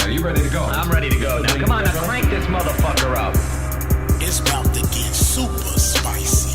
man, are you ready to go? I'm ready to go now. Come on, now crank this motherfucker up. It's about to get super spicy.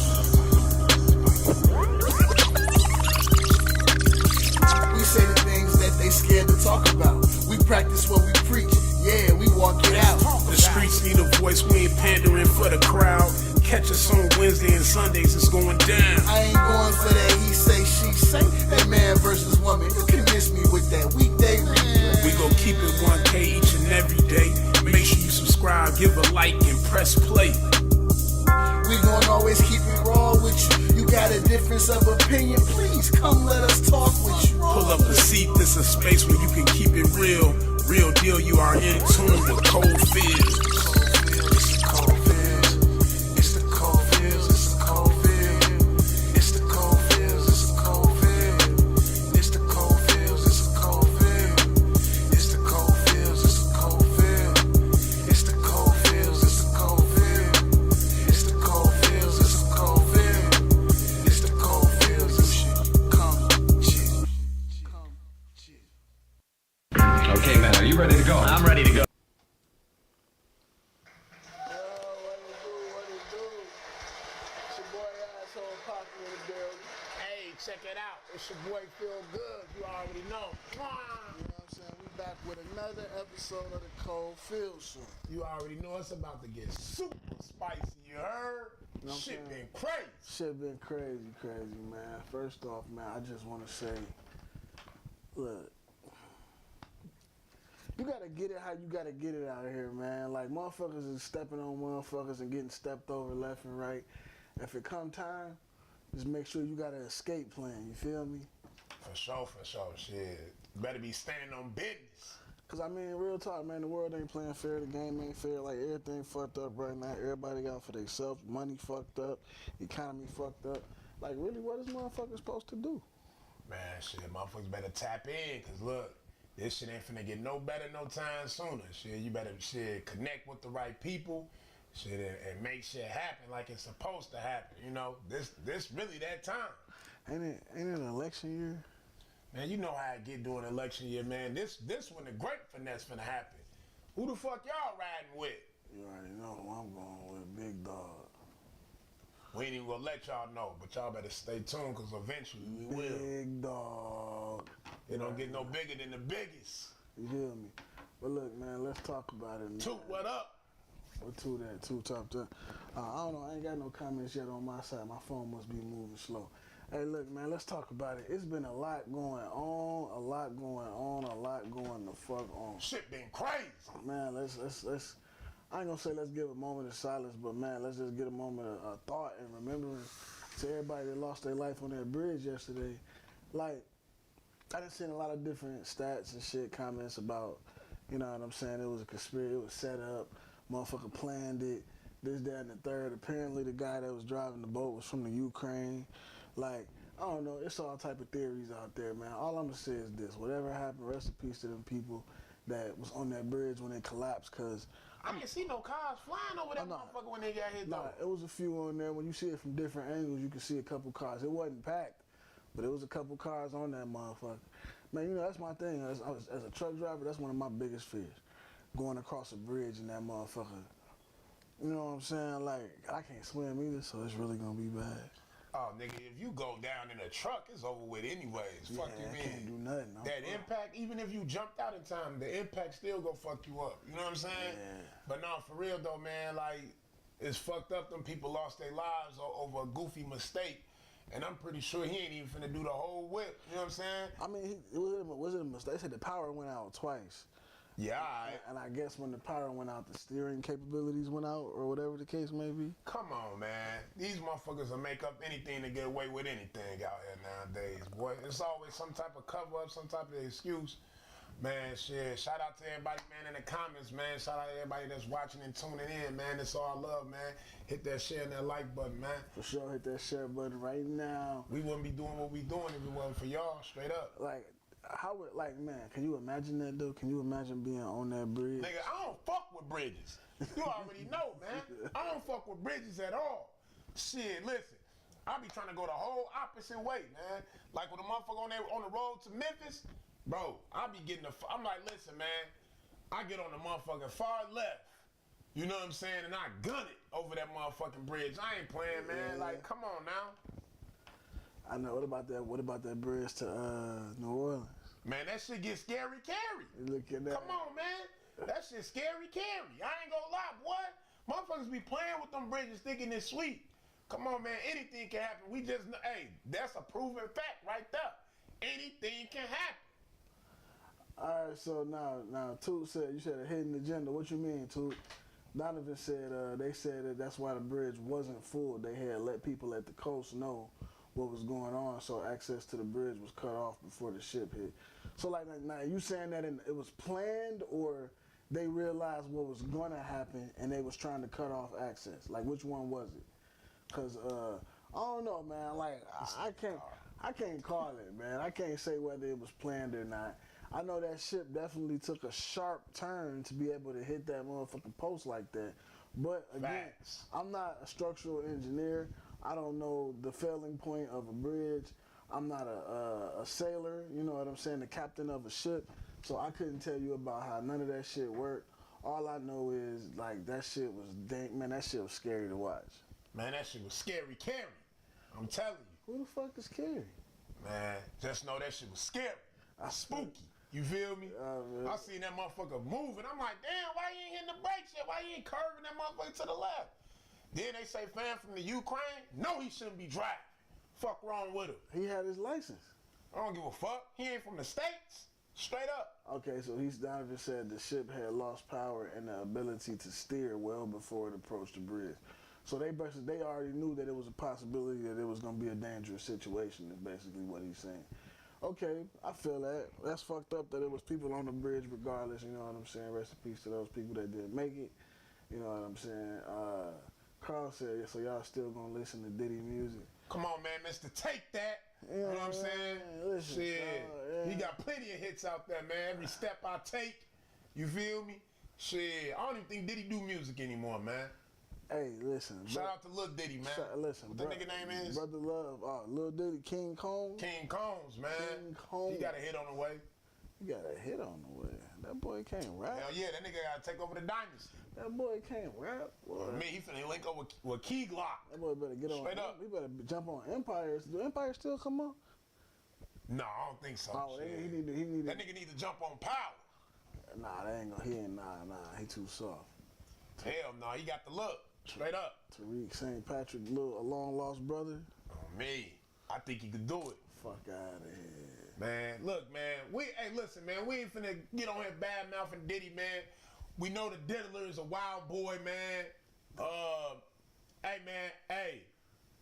We say the things that they scared to talk about. We practice what we preach. Yeah, we walk it out. The streets need a voice. We ain't pandering for the crowd. Catch us on Wednesday and Sundays. It's going down. I ain't going for that he say, she say. That man versus woman. You can miss me with that weekday replay. We gon' keep it 1K each and every day. Make sure you subscribe, give a like, and press play. We gon' always keep it raw with you. You got a difference of opinion, please come let us talk with you. Pull up a seat, this a space where you can keep it real. Real deal, you are in tune with cold feels. Okay, man, are you ready to go? I'm ready to go. What it do? It's your boy Asshole Poppy in the building. Hey, check it out. It's your boy Feel Good. You already know. You know what I'm saying? We back with another episode of the Cold Field Show. You already know it's about to get super spicy. You heard? You know what I'm Shit saying? been crazy. Shit been crazy, man. First off, man, I just want to say, look, you gotta get it how you gotta get it out here, man. Like, motherfuckers is stepping on motherfuckers and getting stepped over left and right. If it come time, just make sure you got an escape plan, you feel me? For sure, shit. Better be standing on business. Cause I mean, real talk, man, the world ain't playing fair, the game ain't fair, like everything fucked up right now. Everybody out for themselves, money fucked up, economy fucked up. Like, really, what is motherfuckers supposed to do? Man, shit, motherfuckers better tap in, cause look, this shit ain't finna get no better no time sooner. Shit, you better connect with the right people, and make shit happen like it's supposed to happen. You know, this really that time. Ain't it an election year? Man, you know how it get during election year, man. This when the great finesse finna happen. Who the fuck y'all riding with? You already know who I'm going with, Big Dog. We ain't even gonna let y'all know, but y'all better stay tuned, cause eventually we will. Big Dog. It don't get no bigger than the biggest. You hear me? But look, man, let's talk about it, man. Toot, what up? What two that? Two top ten. I don't know. I ain't got no comments yet on my side. My phone must be moving slow. Hey, look, man, let's talk about it. It's been a lot going on, a lot going the fuck on. Shit been crazy. Man, let's I ain't gonna say let's give a moment of silence, but man, let's just get a moment of thought and remembrance to everybody that lost their life on that bridge yesterday. Like, I done seen a lot of different stats and shit, comments about, you know what I'm saying, it was a conspiracy, it was set up, motherfucker planned it, this, that, and the third. Apparently the guy that was driving the boat was from the Ukraine. Like, I don't know, it's all type of theories out there, man. All I'm gonna say is this: whatever happened, rest in peace to them people that was on that bridge when it collapsed, cause I didn't see no cars flying over that motherfucker when they got hit though. it was a few on there. When you see it from different angles, you can see a couple cars. It wasn't packed, but it was a couple cars on that motherfucker. Man, you know, that's my thing. As a truck driver, that's one of my biggest fears. Going across a bridge in that motherfucker. You know what I'm saying? Like, I can't swim either, so it's really gonna be bad. Oh, nigga, if you go down in a truck, it's over with anyways. Fuck you, I man. can't do nothing. That impact, even if you jumped out in time, the impact still gonna fuck you up. You know what I'm saying? Yeah. But no, for real though, man, like, it's fucked up. Them people lost their lives over a goofy mistake. And I'm pretty sure he ain't even finna do the whole whip. You know what I'm saying? I mean, was it a mistake? They said the power went out twice. Yeah, And I guess when the power went out, the steering capabilities went out, or whatever the case may be. Come on, man. These motherfuckers will make up anything to get away with anything out here nowadays, boy. It's always some type of cover-up, some type of excuse. Man, shit, shout out to everybody, man, in the comments, man. Shout out to everybody that's watching and tuning in, man. It's all love, man. Hit that share and that like button, man. For sure, hit that share button right now. We wouldn't be doing what we doing if it wasn't for y'all, straight up. Like, how would, like, man, can you imagine that, though? Can you imagine being on that bridge? Nigga, I don't fuck with bridges. You already know, man. I don't fuck with bridges at all. Shit, listen. I be trying to go the whole opposite way, man. Like when a motherfucker on the road to Memphis, bro, I be getting I'm like, listen, man, I get on the motherfucking far left. You know what I'm saying? And I gun it over that motherfucking bridge. I ain't playing, man. Like, come on now. I know. What about that? What about that bridge to New Orleans? Man, that shit get scary, carry. Look at that. Come on, man. That shit scary, carry. I ain't gonna lie, boy. Motherfuckers be playing with them bridges thinking it's sweet. Come on, man. Anything can happen. We just, hey, that's a proven fact right there. Anything can happen. All right, so now, Toot said, you said a hidden agenda. What you mean, Toot? Donovan said they said that that's why the bridge wasn't full. They had let people at the coast know what was going on, so access to the bridge was cut off before the ship hit. So, like, now you saying that it was planned, or they realized what was going to happen and they was trying to cut off access? Like, which one was it? Because, I don't know, man. Like, I can't call it, man. I can't say whether it was planned or not. I know that ship definitely took a sharp turn to be able to hit that motherfucking post like that. But again, Facts. I'm not a structural engineer. I don't know the failing point of a bridge. I'm not a sailor, you know what I'm saying, the captain of a ship. So I couldn't tell you about how none of that shit worked. All I know is, like, that shit was man, that shit was scary to watch. Man, that shit was scary, carry. I'm telling you. Who the fuck is Kerry? Man, just know that shit was scary. Spooky. You feel me? I seen that motherfucker moving. I'm like, damn, why you ain't hitting the brakes yet? Why you ain't curving that motherfucker to the left? Then they say, fan from the Ukraine? No, he shouldn't be driving. Fuck wrong with him. He had his license. I don't give a fuck. He ain't from the States. Straight up. Okay, so Donovan said the ship had lost power and the ability to steer well before it approached the bridge. So they already knew that it was a possibility that it was going to be a dangerous situation, is basically what he's saying. Okay, I feel that. That's fucked up that it was people on the bridge regardless, you know what I'm saying? Rest in peace to those people that didn't make it, you know what I'm saying? Carl said, so y'all still going to listen to Diddy music? Come on, man, Mr. Take That. Yeah, You know what I'm saying? Listen, Shit. yeah. He got plenty of hits out there, man. Every step I take, you feel me? Shit, I don't even think Diddy do music anymore, man. Hey, listen. Shout out to Lil Diddy, man. Listen, what the nigga name is? Brother Love. Lil Diddy, King Combs. King Combs, man. King Combs. He got a hit on the way. He got a hit on the way. That boy can't rap. Hell yeah, that nigga gotta take over the dynasty. That boy can't rap. Boy. Me, he finna link up with Key Glock. That boy better get Straight on. up. He better jump on Empires. Do Empire still come on? No, I don't think so. Oh, shit. he need That nigga need to jump on Power. Nah, that ain't gonna. He ain't. Nah. He too soft. Hell no, he got the look. Straight up. Tariq St. Patrick, a long lost brother. Oh, me. I think he could do it. Fuck out of here. Man, look, man. Hey, listen, man. We ain't finna get on here bad mouthing Diddy, man. We know the Diddler is a wild boy, man. Hey, man. Hey.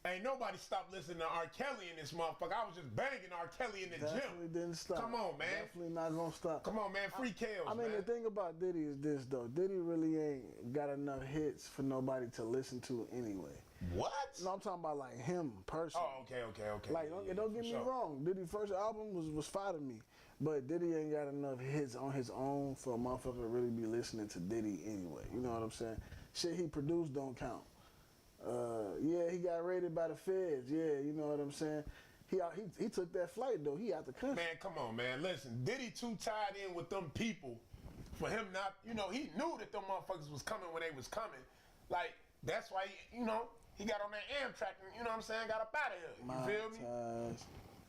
Ain't nobody stopped listening to R. Kelly in this motherfucker. I was just banging R. Kelly in the Definitely gym. didn't stop. Come on, man. Definitely not gonna stop. Come on, man. Free kills, I mean, man. the thing about Diddy is this, though. Diddy really ain't got enough hits for nobody to listen to anyway. What? No, I'm talking about, like, him personally. Oh, okay. Like, don't get me wrong. Diddy's first album was fire to me. But Diddy ain't got enough hits on his own for a motherfucker to really be listening to Diddy anyway. You know what I'm saying? Shit he produced don't count. Yeah, he got raided by the feds. Yeah, you know what I'm saying? He took that flight, though. He out the country. Man, come on, man. Listen, Diddy too tied in with them people for him not, you know, he knew that them motherfuckers was coming when they was coming. Like, that's why, he got on that Amtrak and, you know what I'm saying, got up out of here. You feel me?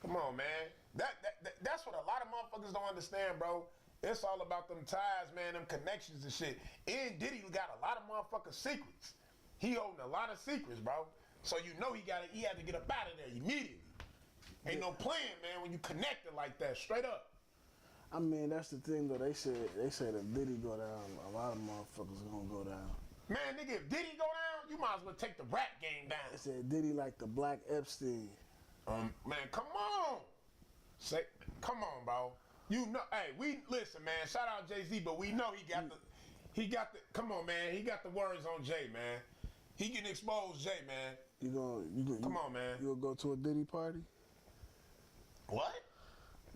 Come on, man. That's what a lot of motherfuckers don't understand, bro. It's all about them ties, man, them connections and shit. And Diddy got a lot of motherfucking secrets. He holding a lot of secrets, bro. So you know he had to get up out of there immediately. Ain't no playing, man, when you connected like that, straight up. I mean, that's the thing, though. They said if Diddy go down, a lot of motherfuckers are gonna go down. Man, nigga, if Diddy go down, you might as well take the rap game down. They said Diddy like the Black Epstein. Man, come on. Come on, bro. You know, hey, listen, man, shout out Jay-Z, but we know he got the, come on, man, he got the words on Jay, man. He can expose Jay, man. Come on, man. You'll go to a Diddy party? What?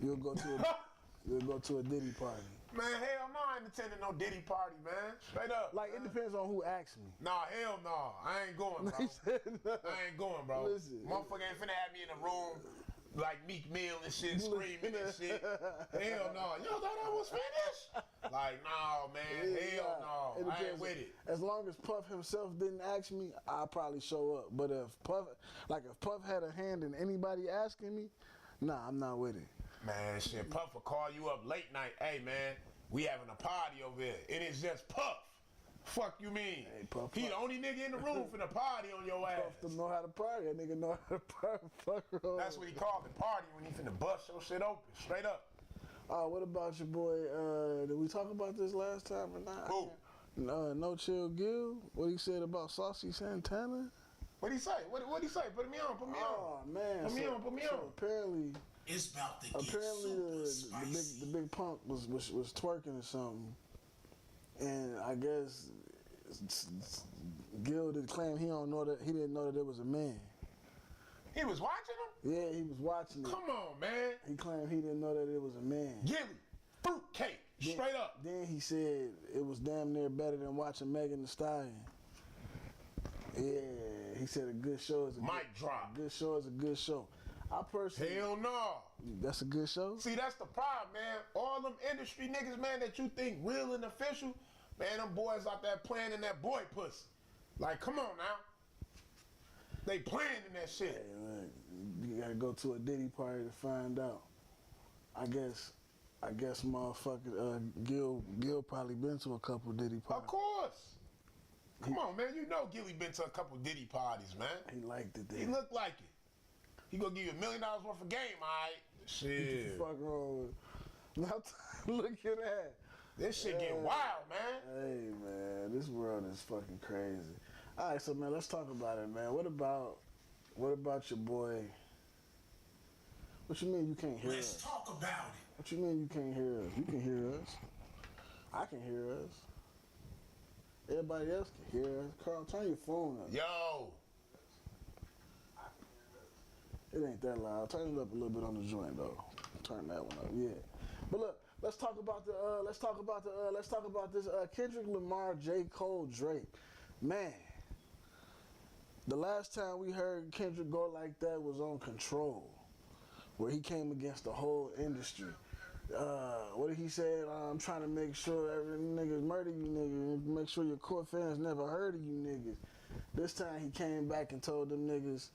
You'll go to a Diddy party. Man, hell no, I ain't attending no Diddy party, man. Straight up. Like, it depends on who asks me. Nah, hell no. I ain't going, bro. He said no. I ain't going, bro. Listen. Motherfucker ain't finna have me in a room like Meek Mill and shit, screaming and shit. Hell no. You thought I was finished? Like, no, man. Hell no. I ain't with it. As long as Puff himself didn't ask me, I'll probably show up. But if Puff had a hand in anybody asking me, nah, I'm not with it. Man, shit, Puff will call you up late night. Hey, man, we having a party over here. And it's just Puff. Fuck you mean? Hey, Puff, he the only nigga in the room for the party on your ass. Puff don't know how to party. That nigga know how to party. Fuck around. That's what he called the party when he finna bust your shit open. Straight up. What about your boy? Did we talk about this last time or not? Who? No Chill Gil. What he said about Saucy Santana? What'd he say? What'd he say? Put me on. Oh man. Put me on. Apparently, it's about to get the big punk was twerking or something, and I guess Gil did claim he didn't know that it was a man. He was watching him? Yeah, he was watching it. Come on, man. He claimed he didn't know that it was a man. Gilly, fruitcake, straight up. Then he said it was damn near better than watching Megan Thee Stallion. Yeah, he said a good show is a Mic drop. A good show is a good show. I personally... Hell no. That's a good show? See, that's the problem, man. All them industry niggas, man, that you think real and official, man, them boys out there playing in that boy pussy. Like, come on now. They playing in that shit. Hey, look, you gotta go to a Diddy party to find out. I guess motherfucker Gil probably been to a couple Diddy parties. Of course. Come on, man. You know Gilly been to a couple Diddy parties, man. He liked it there. He looked like it. He gonna give you $1 million worth of game, all right? Shit. What the fuck wrong with look at that. This shit get wild, man. Hey, man, this world is fucking crazy. All right, so, man, let's talk about it, man. What about your boy? What you mean you can't hear us? Let's talk about it. What you mean you can't hear us? You can hear us. I can hear us. Everybody else can hear us. Carl, turn your phone up. Yo. It ain't that loud. Turn it up a little bit on the joint though. Turn that one up, yeah. But look, let's talk about this Kendrick Lamar, J. Cole, Drake. Man, the last time we heard Kendrick go like that was on Control, where he came against the whole industry. What did he say? I'm trying to make sure every niggas murder you niggas, make sure your core fans never heard of you niggas. This time he came back and told them niggas,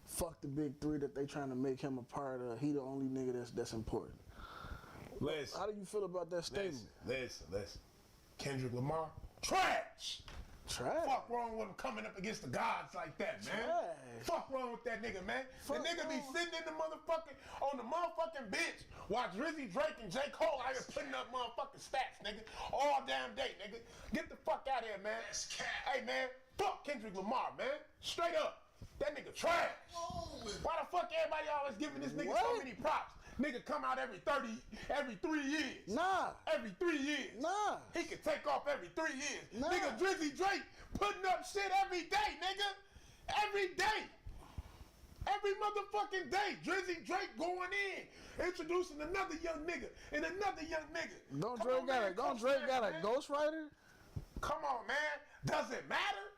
fuck the big three that they trying to make him a part of. He the only nigga that's important. Listen. How do you feel about that statement? Listen. Kendrick Lamar, trash. Trash. Fuck wrong with him coming up against the gods like that, man. Trash. Fuck wrong with that nigga, man. Fuck the nigga be wrong. sitting in the on the motherfucking bench while Drizzy Drake and J. Cole out here putting up motherfucking stats, nigga. All damn day, nigga. Get the fuck out of here, man. That's cap. Hey, man. Fuck Kendrick Lamar, man. Straight up. That nigga trash. Why the fuck everybody always giving this nigga so many props? Nigga come out every 3 years. Nah. Every 3 years. Nah. He can take off every 3 years. Nah. Nigga, Drizzy Drake putting up shit every day, nigga. Every day. Every motherfucking day. Drizzy Drake going in. Introducing another young nigga and another young nigga. Don't Drake got a ghostwriter? Come on, man. Does it matter?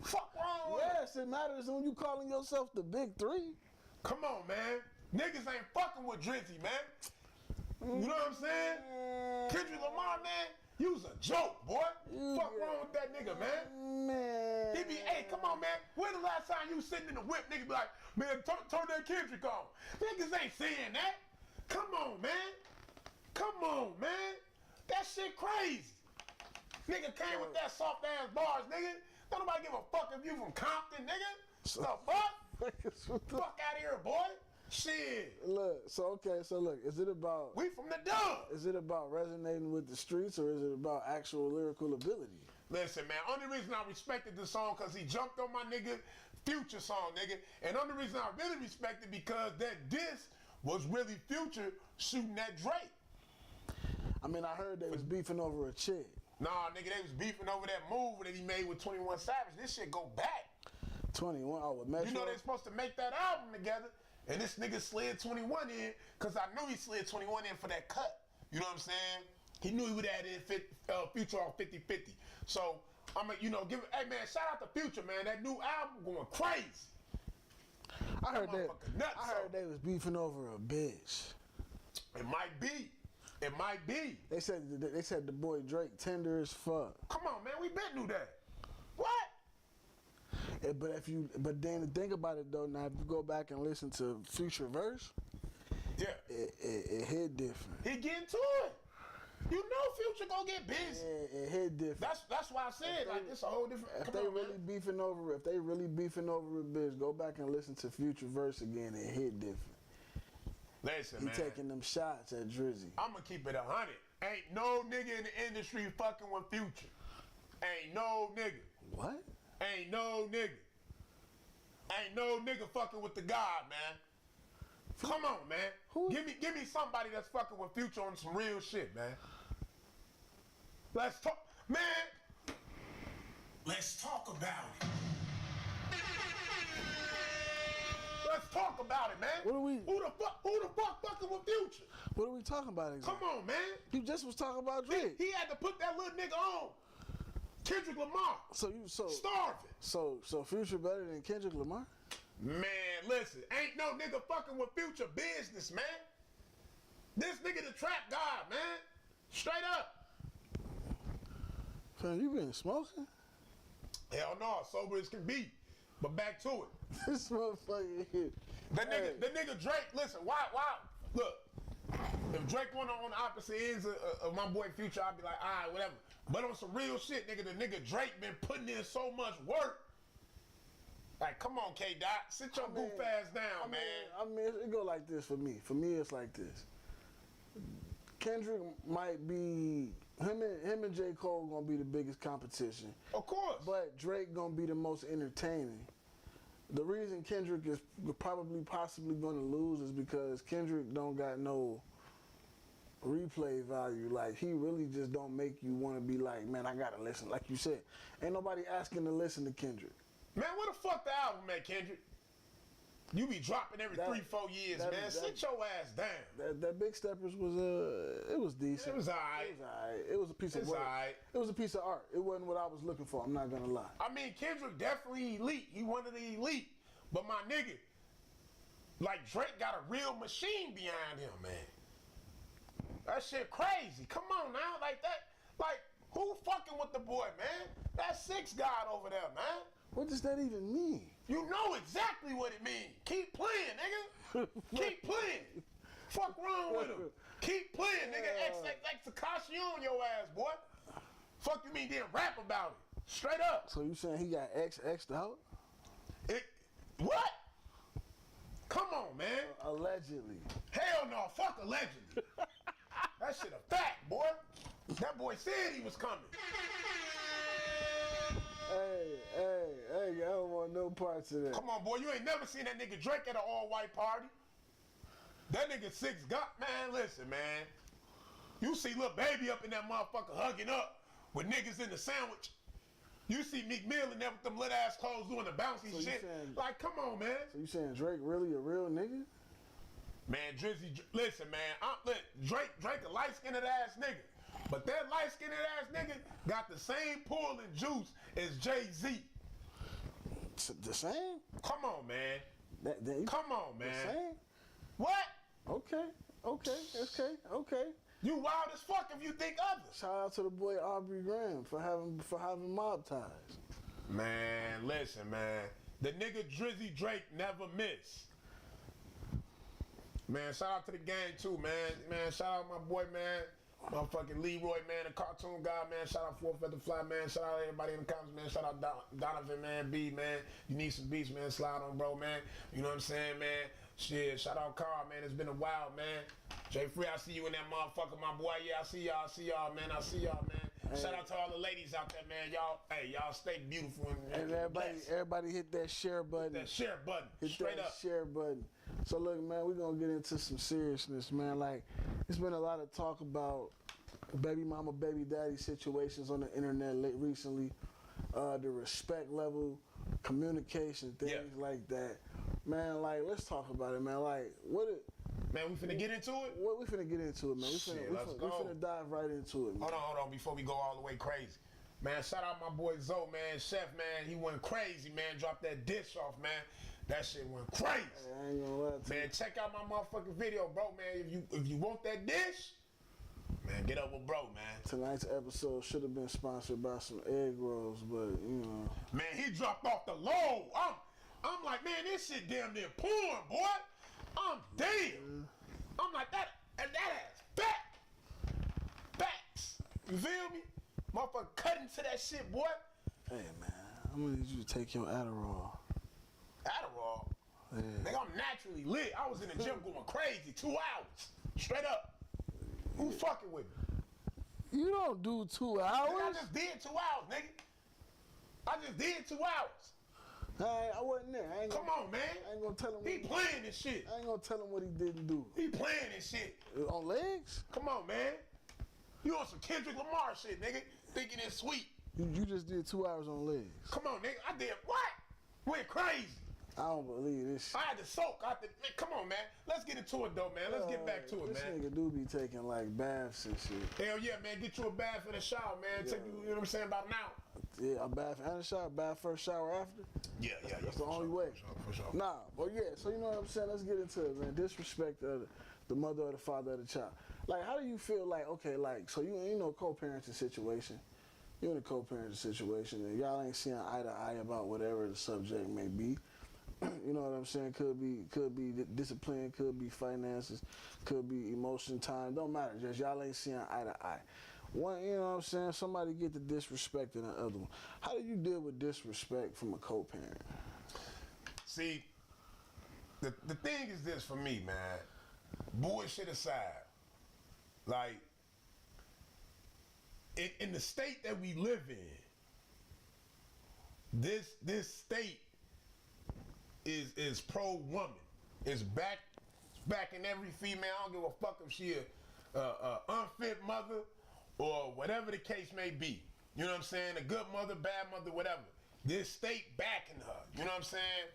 Fuck wrong with it? Yes, it matters when you calling yourself the big three. Come on, man. Niggas ain't fucking with Drizzy, man. You know what I'm saying? Kendrick Lamar, man, you was a joke, boy. Fuck wrong with that nigga, man. Man. He be, hey, come on, man. When the last time you sitting in the whip, nigga be like, man, turn that Kendrick on. Niggas ain't saying that. Come on, man. Come on, man. That shit crazy. Nigga came with that soft ass bars, nigga. Don't nobody give a fuck if you from Compton, nigga. The fuck? Fuck out of here, boy. Shit. Look, is it about We from the dub. is it about resonating with the streets or is it about actual lyrical ability? Listen, man, only reason I respected the song because he jumped on my nigga Future song, nigga. And only reason I really respected because that diss was really Future shooting at Drake. I mean, I heard they was beefing over a chick. Nah, nigga, they was beefing over that move that he made with 21 Savage. This shit go back. 21, oh, with Metro? You know they supposed to make that album together, and this nigga slid 21 in, because I knew he slid 21 in for that cut. You know what I'm saying? He knew he would add in Future on 50-50. So, hey man, shout out to Future, man. That new album going crazy. I heard motherfucker nuts. I heard they was beefing over a bitch. It might be. It might be. They said the boy Drake tender as fuck. Come on, man. We been knew that. What? But then think about it though. Now if you go back and listen to Future verse, Yeah. it hit different. He getting to it. You know Future gonna get busy. It hit different. That's why I said like it's a whole different. If Come they on, really man. beefing over a bitch, go back and listen to Future verse again. It hit different. Listen, He man. taking them shots at Drizzy. I'm gonna keep it 100. Ain't no nigga in the industry fucking with Future. Ain't no nigga. What? Ain't no nigga. Ain't no nigga fucking with the God, man. Come on, man. Who? Give me somebody that's fucking with Future on some real shit, man. Let's talk, man. Let's talk about it. Let's talk about it, man. What are we- Who the fuck fucking with Future? What are we talking about exactly? Come on, man. You just was talking about Drake. He had to put that little nigga on. Kendrick Lamar. Starving. So Future better than Kendrick Lamar? Man, listen, ain't no nigga fucking with Future business, man. This nigga the trap god, man. Straight up. Fam, you been smoking? Hell no, sober as can be. But back to it. This motherfucker here. The nigga Drake, listen, why? Look, if Drake went on the opposite ends of my boy Future, I'd be like, all right, whatever. But on some real shit, nigga, the nigga Drake been putting in so much work. Like, come on, kdot, sit your goof ass down, man. I mean, it go like this for me. For me, it's like this. Kendrick might be him and J.Cole gonna be the biggest competition. Of course. But Drake gonna be the most entertaining. The reason Kendrick is possibly gonna lose is because Kendrick don't got no replay value. Like, he really just don't make you wanna be like, man, I gotta listen. Like you said, ain't nobody asking to listen to Kendrick. Man, where the fuck the album at, Kendrick? You be dropping every 3-4 years, man. Sit your ass down. That Big Steppers was it was decent. It was alright. It was alright. It was a piece of It's work. alright. It was a piece of art. It wasn't what I was looking for. I'm not gonna lie. I mean, Kendrick definitely elite. He one of the elite. But my nigga, like Drake got a real machine behind him, man. That shit crazy. Come on now, like that. Like, who fucking with the boy, man? That 6 God over there, man. What does that even mean? You know exactly what it means. Keep playing, nigga. Keep playing. Fuck wrong with him. Keep playing, nigga. XXX Takashi on your ass, boy. Fuck you mean, then rap about it. Straight up. So you saying he got XX'd out? What? Come on, man. Allegedly. Hell no. Fuck allegedly. That shit a fact, boy. That boy said he was coming. Hey, I don't want no parts of that. Come on, boy. You ain't never seen that nigga Drake at an all-white party. That nigga 6 God, man, listen, man. You see Lil Baby up in that motherfucker hugging up with niggas in the sandwich. You see Meek Mill in there with them lit ass clothes doing the bouncy shit. Like, come on, man. So you saying Drake really a real nigga? Man, Drizzy, listen, man. Drake a light-skinned ass nigga. But that light-skinned ass nigga got the same pull and juice as Jay-Z. The same? Come on, man. Come on, man. The same? What? Okay. You wild as fuck if you think others. Shout out to the boy Aubrey Graham for having mob ties. Man, listen, man. The nigga Drizzy Drake never miss. Man, shout out to the gang too, man. Man, shout out my boy, man. Motherfucking Leroy, man, the cartoon guy, man. Shout out 4 Feather Fly, man. Shout out everybody in the comments, man. Shout out Donovan, man. B, man. You need some beats, man. Slide on, bro, man. You know what I'm saying, man? Shit, shout out Carl, man. It's been a while, man. Jay Free, I see you in that motherfucker, my boy. Yeah, I see y'all, man. I see y'all, man. Hey. Shout out to all the ladies out there, man. Y'all stay beautiful. And everybody hit that share button. Hit that share button. Hit straight that up. Share button. So look, man, we're gonna get into some seriousness, man. Like, it's been a lot of talk about baby mama, baby daddy situations on the internet recently. The respect level, communication, things like that. Man, like, let's talk about it, man. Like, man, we finna get into it? We finna get into it, man. We finna dive right into it, man. Hold on, before we go all the way crazy. Man, shout out my boy Zoe, man. Chef, man, he went crazy, man. Dropped that dish off, man. That shit went crazy. I ain't gonna lie to you. Man, check out my motherfucking video, bro, man. If you want that dish, man, get up with bro, man. Tonight's episode should have been sponsored by some egg rolls, but you know. Man, he dropped off the load. I'm like, man, this shit damn near porn, boy. I'm damn. I'm like, that ass fat. Facts. You feel me? Motherfucker cut into that shit, boy. Hey man, I'm gonna need you to take your Adderall. Adderall? Yeah. Nigga, I'm naturally lit. I was in the gym going crazy 2 hours. Straight up. Who fucking with me? You don't do 2 Nigga, I hours. just did 2 hours, nigga. I just did 2 hours. I wasn't there. I ain't Come gonna, on, man. I ain't gonna tell him. He playing this shit. I ain't gonna tell him what he didn't do. He playing this shit. On legs? Come on, man. You on some Kendrick Lamar shit, nigga. Thinking it's sweet. You just did 2 hours on legs. Come on, nigga. I did what? Went crazy. I don't believe this shit. I had to soak. Man, come on, man. Let's get into it, though, man. Let's get back to it, this man. This nigga do be taking like baths and shit. Hell yeah, man. Get you a bath and a shower, man. Take you know what I'm saying, about now. Yeah, a bath and a shower, bath first, shower after. Yeah. That's the only way. For sure. Nah, but yeah, so you know what I'm saying? Let's get into it, man. Disrespect of the mother or the father of the child. Like, how do you feel like, okay, like, so you know co-parenting situation. You're in a co-parenting situation, and y'all ain't seeing eye to eye about whatever the subject may be. You know what I'm saying? Could be discipline, could be finances, could be emotion, time. Don't matter. Just y'all ain't seeing eye to eye. One, you know what I'm saying? Somebody get the disrespect in the other one. How do you deal with disrespect from a co-parent? See, the thing is this for me, man. Bullshit aside, like in the state that we live in, this state is pro woman. It's backing every female. I don't give a fuck if she a unfit mother or whatever the case may be. You know what I'm saying? A good mother, bad mother, whatever. This state backing her. You know what I'm saying?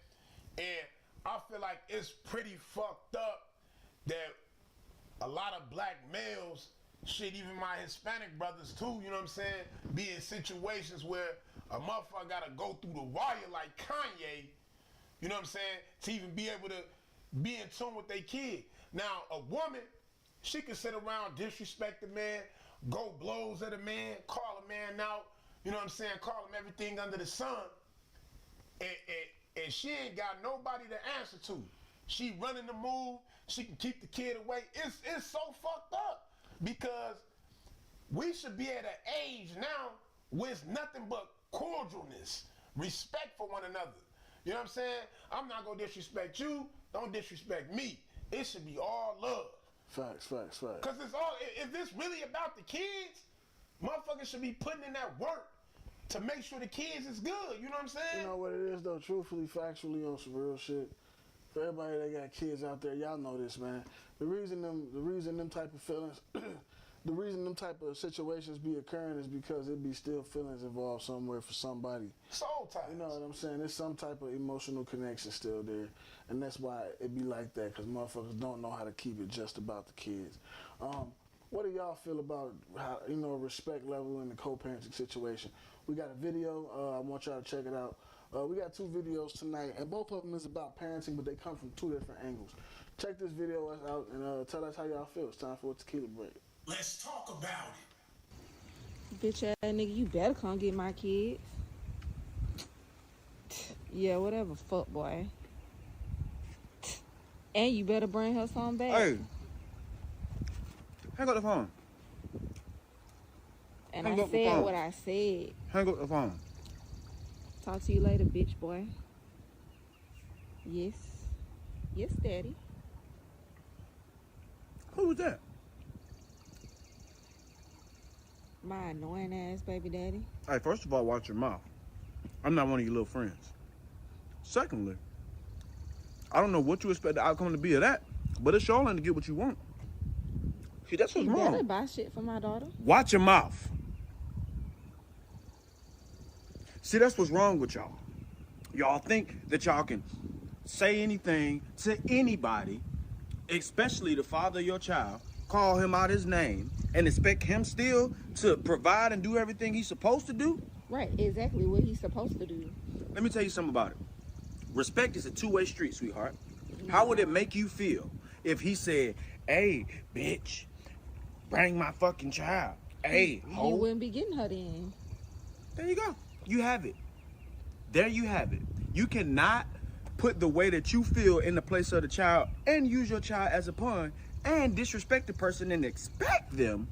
And I feel like it's pretty fucked up that a lot of black males, shit, even my Hispanic brothers too, you know what I'm saying, be in situations where a motherfucker gotta go through the wire like Kanye, you know what I'm saying, to even be able to be in tune with their kid. Now, a woman, she can sit around, disrespect the man, go blows at a man, call a man out, you know what I'm saying, call him everything under the sun, and she ain't got nobody to answer to. She running the move, she can keep the kid away. It's so fucked up because we should be at an age now where it's nothing but cordialness, respect for one another. You know what I'm saying? I'm not gonna disrespect you, don't disrespect me. It should be all love. Facts. Cause it's all, if it's really about the kids, motherfuckers should be putting in that work to make sure the kids is good. You know what I'm saying? You know what it is though, truthfully, factually, on some real shit. For everybody that got kids out there, y'all know this, man. The reason them type of feelings, the reason them type of situations be occurring is because it be still feelings involved somewhere for somebody. Soul ties. You know what I'm saying? There's some type of emotional connection still there, and that's why it be like that, because motherfuckers don't know how to keep it just about the kids. What do y'all feel about how, you know, respect level in the co-parenting situation? We got a video. I want y'all to check it out. We got 2 videos tonight, and both of them is about parenting, but they come from 2 different angles. Check this video out and tell us how y'all feel. It's time for a tequila break. Let's talk about it. Bitch ass nigga, you better come get my kids. Yeah, whatever, fuck boy. And you better bring her some back. Hey, hang up the phone. And hang I up the said phone. what I said. Hang up the phone. Talk to you later, bitch boy. Yes. Yes, daddy. Who was that? My annoying ass baby daddy. Hey, first of all, watch your mouth. I'm not one of your little friends. Secondly, I don't know what you expect the outcome to be of that, but it's y'all to get what you want. See, that's what's You better wrong. buy shit for my daughter. Watch your mouth. See, that's what's wrong with y'all. Y'all think that y'all can say anything to anybody, especially the father of your child, call him out his name, and expect him still to provide and do everything he's supposed to do? Right, exactly what he's supposed to do. Let me tell you something about it. Respect is a two-way street, sweetheart. How would it make you feel if he said, hey, bitch, bring my fucking child. Hey, You ho. wouldn't be getting her then. There you go. You have it. There you have it. You cannot put the way that you feel in the place of the child and use your child as a pawn and disrespect the person and expect them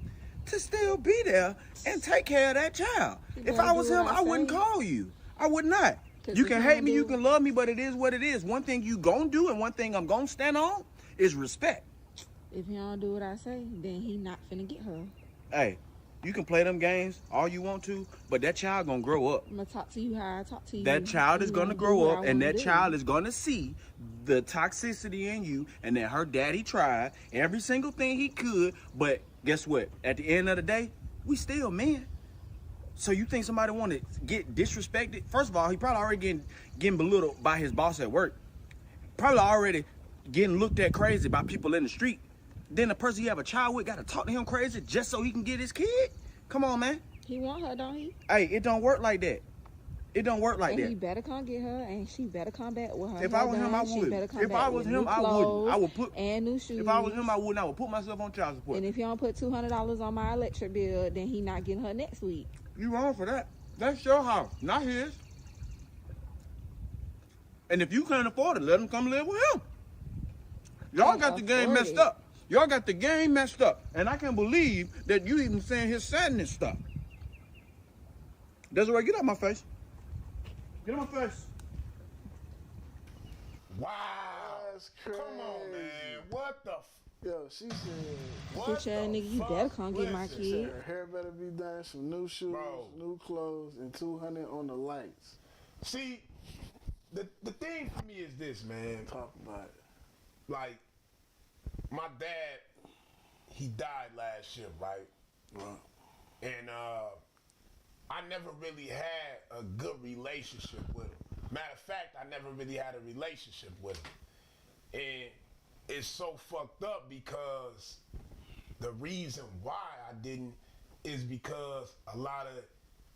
to still be there and take care of that child. If I was him, I wouldn't call you. I would not. You can hate me, you can love me, but it is what it is. One thing you gonna do and one thing I'm gonna stand on is respect. If he don't do what I say, then he not finna get her. Hey, you can play them games all you want to, but that child gonna grow up. I'm gonna talk to you how I talk to you. That child is You gonna do grow what up, I and wanna that do. child is gonna see the toxicity in you, and that her daddy tried every single thing he could, but guess what? At the end of the day, we still men. So you think somebody want to get disrespected? First of all, he probably already getting belittled by his boss at work. Probably already getting looked at crazy by people in the street. Then the person you have a child with got to talk to him crazy just so he can get his kid? Come on, man. He want her, don't he? Hey, it don't work like that. It don't work like And that. he better come get her, and she better come back with her. If I was him, I She would. better come If back I was with him, new I wouldn't. I would clothes put. and new shoes. If I was him, I wouldn't. I would put myself on child support. And if you don't put $200 on my electric bill, then he not getting her next week. You wrong for that. That's your house, not his. And if you can't afford it, let him come live with him. Y'all got the game messed up. Y'all got the game messed up. And I can't believe that you even saying his sadness stuff. Desiree, get out my face. Get out my face. Wow. That's crazy. Come on, man. What the Yo, she said, what Bitch ass the nigga, you fuck? better come get my Listen, she kid. said her hair better be done, some new shoes, Bro. new clothes, and 200 on the lights. See, the thing for me is this, man. Talk about it. Like, my dad, he died last year, right? Right. And I never really had a good relationship with him. Matter of fact, I never really had a relationship with him. And it's so fucked up because the reason why I didn't is because a lot of,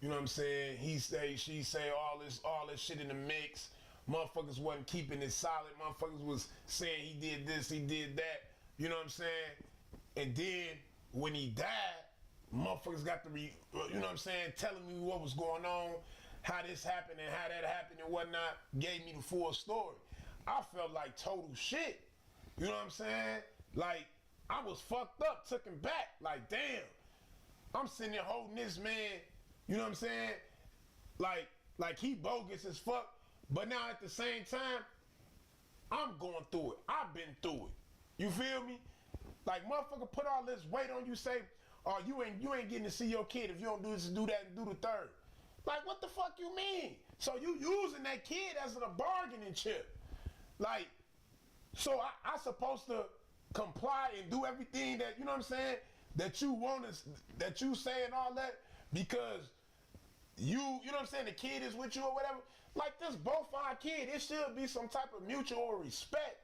you know what I'm saying, he say, she say, all this shit in the mix. Motherfuckers wasn't keeping it solid. Motherfuckers was saying he did this, he did that. You know what I'm saying? And then when he died, motherfuckers got to you know what I'm saying, telling me what was going on, how this happened and how that happened and whatnot, gave me the full story. I felt like total shit. You know what I'm saying? Like, I was fucked up, took him back. Like, damn. I'm sitting there holding this man, you know what I'm saying? Like he bogus as fuck. But now at the same time, I'm going through it. I've been through it. You feel me? Like, motherfucker put all this weight on you, say, oh, you ain't getting to see your kid if you don't do this and do that and do the third. Like, what the fuck you mean? So you using that kid as a bargaining chip. Like, so I supposed to comply and do everything that, you know what I'm saying, that you want us, that you say and all that, because you know what I'm saying, the kid is with you or whatever. Like, this both our kid, it should be some type of mutual respect.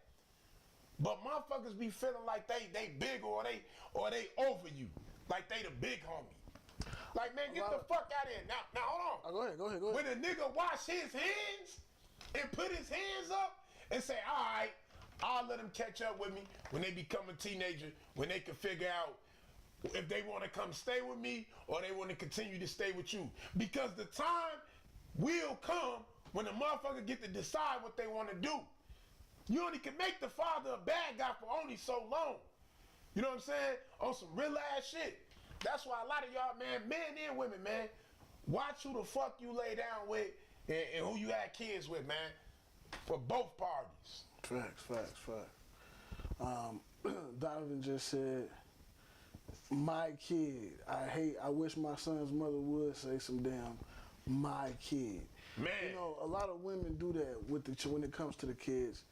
But motherfuckers be feeling like they big or they over you. Like they the big homie. Like, man, get the fuck out of here. Now hold on. Go ahead. When a nigga wash his hands and put his hands up and say, all right, I'll let them catch up with me when they become a teenager, when they can figure out if they want to come stay with me or they want to continue to stay with you. Because the time will come when the motherfucker get to decide what they want to do. You only can make the father a bad guy for only so long. You know what I'm saying? On some real ass shit. That's why a lot of y'all, man, men and women, man, watch who the fuck you lay down with and who you had kids with, man. For both parties. Facts. Donovan just said, my kid. I wish my son's mother would say some damn my kid. Man. You know, a lot of women do that with when it comes to the kids.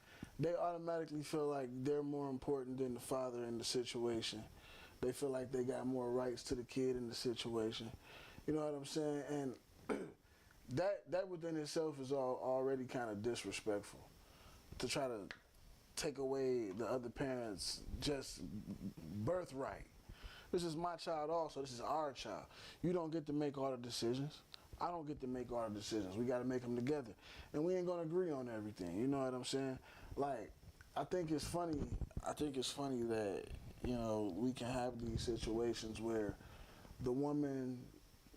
They automatically feel like they're more important than the father in the situation. They feel like they got more rights to the kid in the situation. You know what I'm saying? And that within itself is already kind of disrespectful. To try to take away the other parent's just birthright. This is my child also. This is our child. You don't get to make all the decisions. I don't get to make all the decisions. We got to make them together. And we ain't going to agree on everything. You know what I'm saying? Like, I think it's funny that, you know, we can have these situations where the woman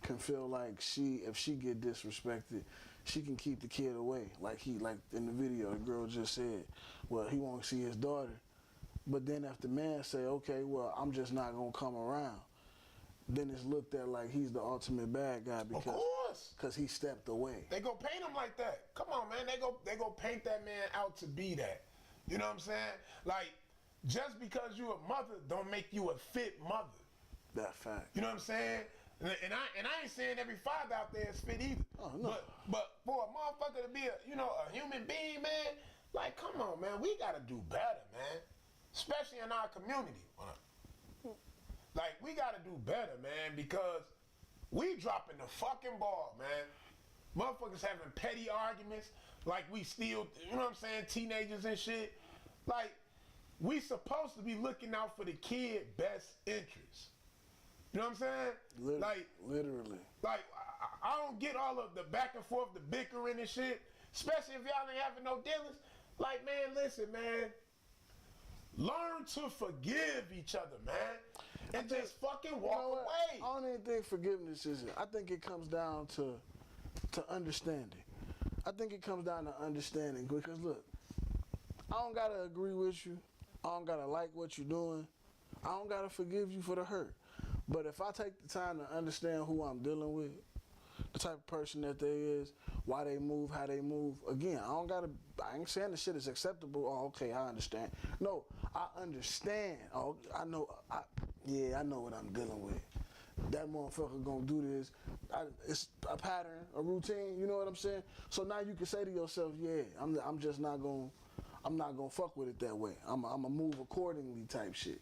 can feel like if she get disrespected, she can keep the kid away. Like in the video, the girl just said, well, he won't see his daughter. But then if the man say, okay, well, I'm just not going to come around, then it's looked at like he's the ultimate bad guy because he stepped away. They go paint him like that. Come on, man. They go paint that man out to be that. You know what I'm saying? Like, just because you a mother don't make you a fit mother. That fact. You know what I'm saying? And I ain't saying every father out there is fit either. Oh, no. But for a motherfucker to be a human being, man, like, come on, man. We gotta do better, man. Especially in our community. Like, we gotta do better, man, because we dropping the fucking ball, man. Motherfuckers having petty arguments, like we still, you know what I'm saying, teenagers and shit. Like, we supposed to be looking out for the kid best interest. You know what I'm saying? Literally. Like, I don't get all of the back and forth, the bickering and shit, especially if y'all ain't having no dealings. Like, man, listen, man. Learn to forgive each other, man. And just fucking walk away. I don't even think forgiveness is it. I think it comes down to understanding. I think it comes down to understanding. Because, look, I don't got to agree with you. I don't got to like what you're doing. I don't got to forgive you for the hurt. But if I take the time to understand who I'm dealing with, the type of person that they is, why they move, how they move, again, I ain't saying the shit is acceptable. Oh, okay, I understand. No, I understand. Oh, I know what I'm dealing with. That motherfucker gonna do this. It's a pattern, a routine, you know what I'm saying? So now you can say to yourself, yeah, I'm not gonna fuck with it that way. I'm gonna move accordingly type shit.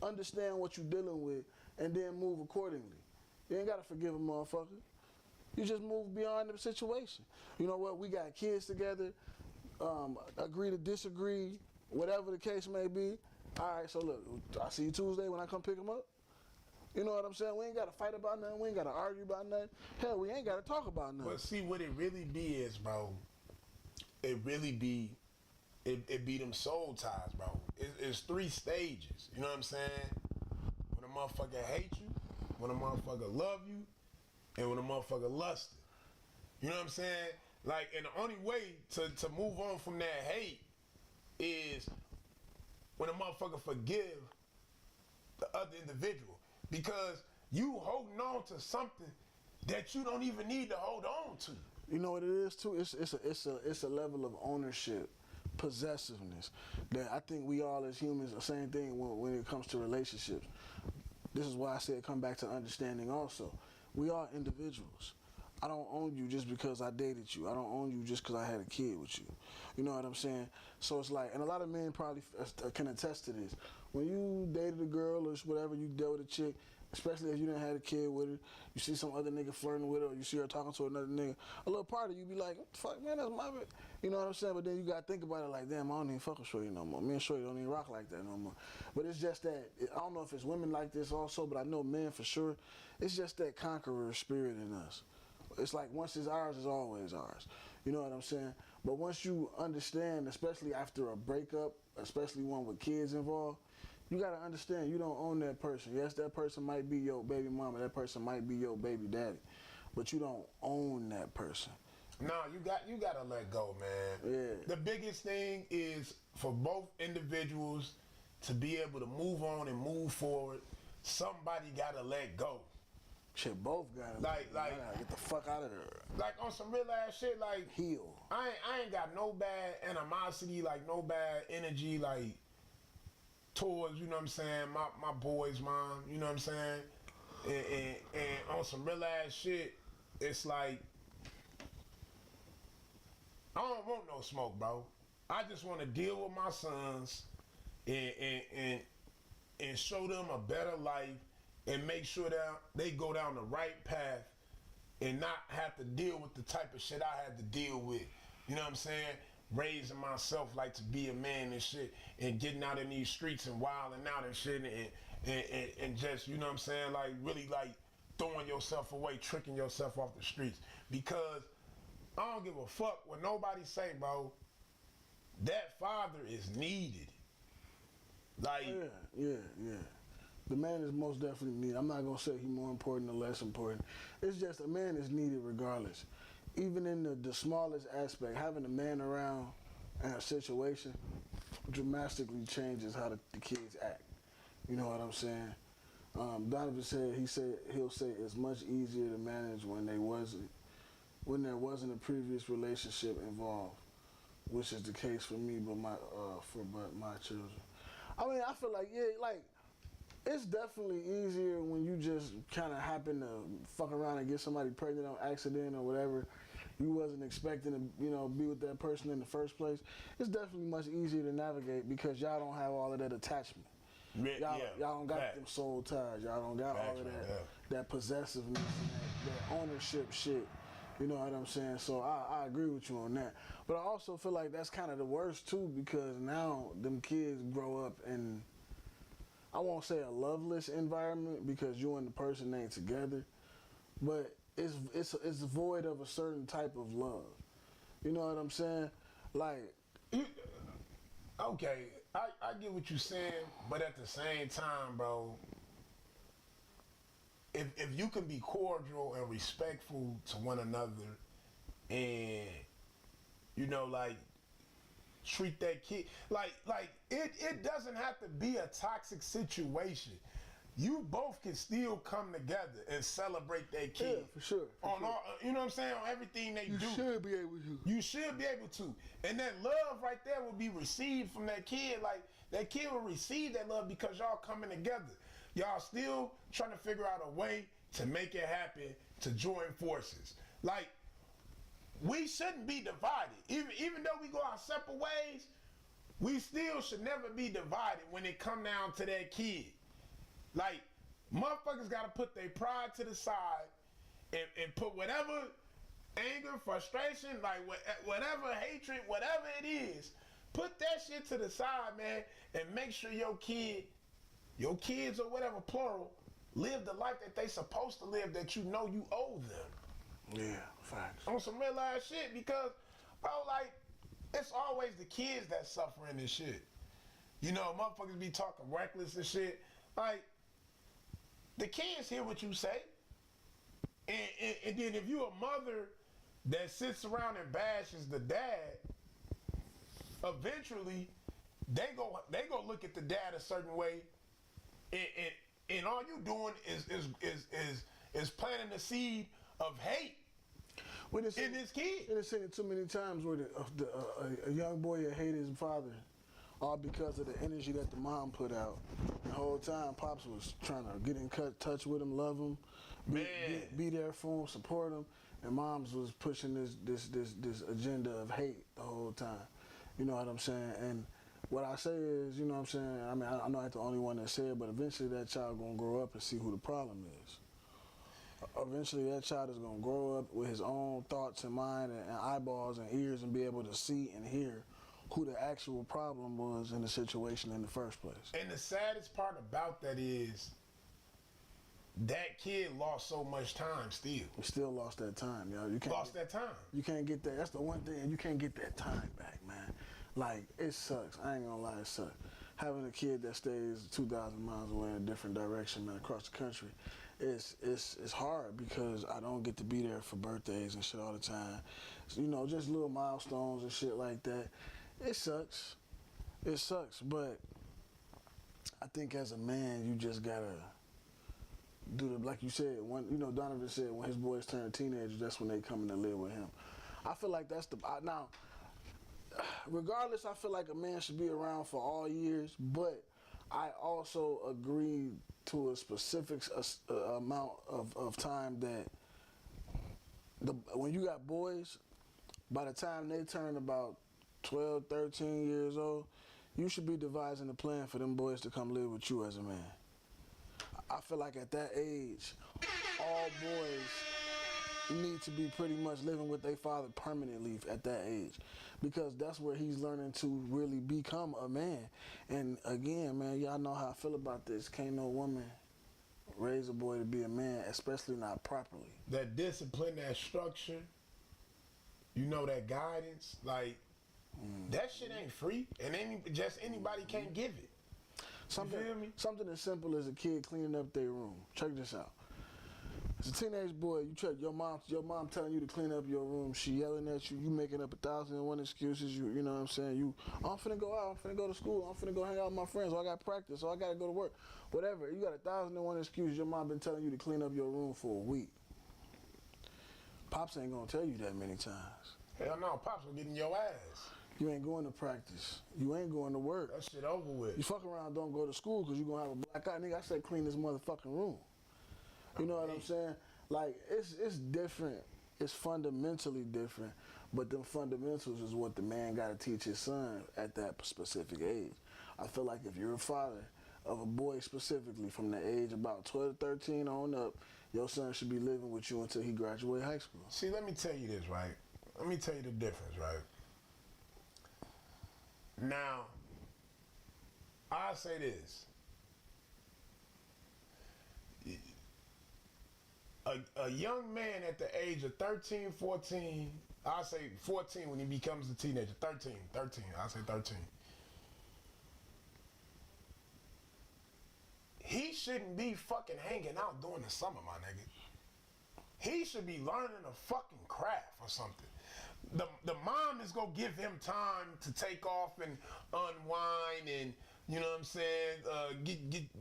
Understand what you're dealing with and then move accordingly. You ain't gotta forgive a motherfucker. You just move beyond the situation. You know what? We got kids together. Agree to disagree, whatever the case may be. All right, so look, I'll see you Tuesday when I come pick them up. You know what I'm saying? We ain't got to fight about nothing. We ain't got to argue about nothing. Hell, we ain't got to talk about nothing. But see, what it really be is, bro, it be them soul ties, bro. It's 3 stages. You know what I'm saying? When a motherfucker hate you, when a motherfucker love you, and when a motherfucker lusted. You know what I'm saying? Like, and the only way to move on from that hate is when a motherfucker forgive the other individual. Because you holding on to something that you don't even need to hold on to. You know what it is too? It's a level of ownership, possessiveness that I think we all as humans the same thing when it comes to relationships. This is why I said come back to understanding also. We are individuals. I don't own you just because I dated you. I don't own you just because I had a kid with you. You know what I'm saying? So it's like, and a lot of men probably can attest to this. When you dated a girl or whatever, you dealt with a chick, especially if you didn't have a kid with her, you see some other nigga flirting with her, or you see her talking to another nigga, a little part of you be like, what the fuck, man, that's my bitch. You know what I'm saying? But then you got to think about it like, damn, I don't even fuck with Shorty no more. Me and Shorty don't even rock like that no more. But it's just that, I don't know if it's women like this also, but I know men for sure. It's just that conqueror spirit in us. It's like once it's ours, it's always ours. You know what I'm saying? But once you understand, especially after a breakup, especially one with kids involved, you gotta understand you don't own that person. Yes, that person might be your baby mama, that person might be your baby daddy, but you don't own that person. No, you gotta let go, man. Yeah. The biggest thing is for both individuals to be able to move on and move forward. Somebody gotta let go. Shit, both gotta gotta get the fuck out of there. Like on some real ass shit, like heal. I ain't got no bad animosity, like no bad energy, like towards, you know what I'm saying, my boy's mom, you know what I'm saying? And on some real ass shit, it's like I don't want no smoke, bro. I just want to deal with my sons and show them a better life and make sure that they go down the right path and not have to deal with the type of shit I had to deal with. You know what I'm saying? Raising myself like to be a man and shit and getting out in these streets and wilding out and shit and just, you know what I'm saying, like really like throwing yourself away, tricking yourself off the streets. Because I don't give a fuck what nobody say, bro. That father is needed. Like, yeah. The man is most definitely needed. I'm not gonna say he's more important or less important. It's just a man is needed regardless. Even in the smallest aspect, having a man around in a situation dramatically changes how the kids act. You know what I'm saying? Donovan said he'll say it's much easier to manage when there wasn't a previous relationship involved, which is the case for me, but my children. I mean, I feel like it's definitely easier when you just kind of happen to fuck around and get somebody pregnant on accident or whatever. You wasn't expecting to, be with that person in the first place. It's definitely much easier to navigate because y'all don't have all of that attachment. Y'all don't got them soul ties. Y'all don't got all of that possessiveness and that ownership shit. You know what I'm saying? So I agree with you on that. But I also feel like that's kind of the worst too because now them kids grow up in, I won't say a loveless environment because you and the person ain't together, but it's void of a certain type of love. You know what I'm saying? Like, okay, I get what you're saying, but at the same time, bro, if you can be cordial and respectful to one another and, like, treat that kid, like it doesn't have to be a toxic situation. You both can still come together and celebrate that kid. Yeah, for sure. All, you know what I'm saying? On everything they do. You should be able to. You should be able to. And that love right there will be received from that kid. Like, that kid will receive that love because y'all coming together. Y'all still trying to figure out a way to make it happen, to join forces. Like, we shouldn't be divided. Even though we go our separate ways, we still should never be divided when it come down to that kid. Like, motherfuckers gotta put their pride to the side and put whatever anger, frustration, like whatever hatred, whatever it is, put that shit to the side, man, and make sure your kids or whatever, plural, live the life that they supposed to live that you know you owe them. Yeah, facts. On some real ass shit, because, bro, like, it's always the kids that suffer in this shit. Motherfuckers be talking reckless and shit. Like, the kids hear what you say. And then if you a mother that sits around and bashes the dad, eventually they go look at the dad a certain way, and all you doing is planting the seed of hate in this kid. It is seen it too many times where a young boy will hate his father, all because of the energy that the mom put out. The whole time, Pops was trying to get in touch with him, love him, be there for him, support him, and Moms was pushing this agenda of hate the whole time. You know what I'm saying? And what I say is, you know what I'm saying, I mean, I know I'm not the only one that said it, but eventually that child gonna grow up and see who the problem is. Eventually that child is gonna grow up with his own thoughts and mind and eyeballs and ears and be able to see and hear who the actual problem was in the situation in the first place. And the saddest part about that is that kid lost so much time still. We still lost that time, yo. You can't that time. You can't get that. That's the one thing. You can't get that time back, man. Like, it sucks. I ain't gonna lie, it sucks. Having a kid that stays 2,000 miles away in a different direction, man, across the country, it's hard because I don't get to be there for birthdays and shit all the time. So, just little milestones and shit like that. It sucks. It sucks, but I think as a man, you just gotta do like you said, Donovan said when his boys turn teenagers, that's when they come in to live with him. I feel like that's now, regardless, I feel like a man should be around for all years, but I also agree to a specific amount of time that when you got boys, by the time they turn about 12, 13 years old, you should be devising a plan for them boys to come live with you as a man. I feel like at that age, all boys need to be pretty much living with their father permanently at that age, because that's where he's learning to really become a man. And again, man, y'all know how I feel about this. Can't no woman raise a boy to be a man, especially not properly. That discipline, that structure, you know, that guidance, like, that shit ain't free, and just anybody can't give it. You feel me? Something as simple as a kid cleaning up their room. Check this out. As a teenage boy, you check your mom telling you to clean up your room. She yelling at you. You making up 1,001 excuses. You know what I'm saying? I'm finna go out. I'm finna go to school. I'm finna go hang out with my friends. Or I got practice. Or I gotta go to work. Whatever. You got 1,001 excuses. Your mom been telling you to clean up your room for a week. Pops ain't gonna tell you that many times. Hell no, Pops will get in your ass. You ain't going to practice. You ain't going to work. That shit over with. You fuck around, don't go to school because you gonna have a black eye. Nigga, I said clean this motherfucking room. You know what I'm saying? Like, it's different. It's fundamentally different. But them fundamentals is what the man got to teach his son at that specific age. I feel like if you're a father of a boy specifically from the age about 12 to 13 on up, your son should be living with you until he graduates high school. See, let me tell you this, right? Let me tell you the difference, right? Now, I'll say this. A young man at the age of 13, 14, I'll say 14 when he becomes a teenager. 13, I'll say 13. He shouldn't be fucking hanging out during the summer, my nigga. He should be learning a fucking craft or something. The mom is gonna give him time to take off and unwind and, you know what I'm saying, get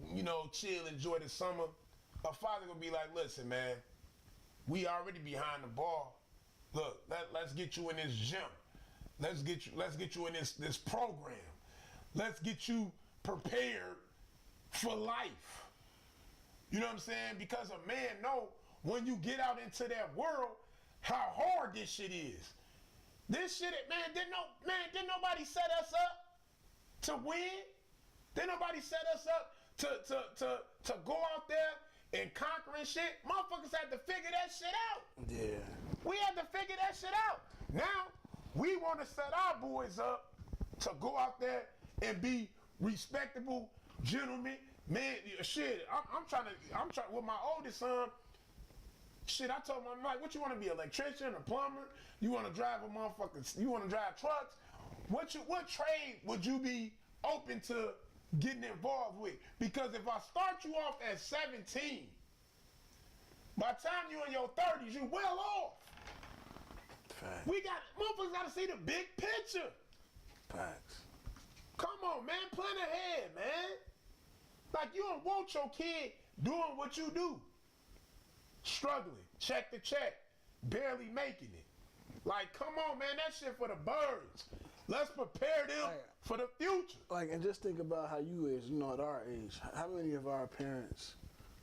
you know, chill, enjoy the summer. A father gonna be like, listen, man, we already behind the ball. Look, let's get you in this gym. Let's get you in this program. Let's get you prepared for life. You know what I'm saying? Because a man know when you get out into that world how hard this shit is. This shit, man, didn't nobody set us up to win? Didn't nobody set us up to go out there and conquering shit? Motherfuckers had to figure that shit out. Yeah. We had to figure that shit out. Now, we want to set our boys up to go out there and be respectable gentlemen. Man, shit, I'm trying with my oldest son. Shit, I told him, I'm like, what you want to be, electrician, a plumber? You want to drive a motherfucker, you want to drive trucks? What trade would you be open to getting involved with? Because if I start you off at 17, by the time you're in your 30s, you well off. Facts. Motherfuckers got to see the big picture. Facts. Come on, man, plan ahead, man. Like, you don't want your kid doing what you do. Struggling, check to check, barely making it. Like, come on, man, that shit for the birds. Let's prepare them for the future. Like, and just think about how you is, you know, at our age. How many of our parents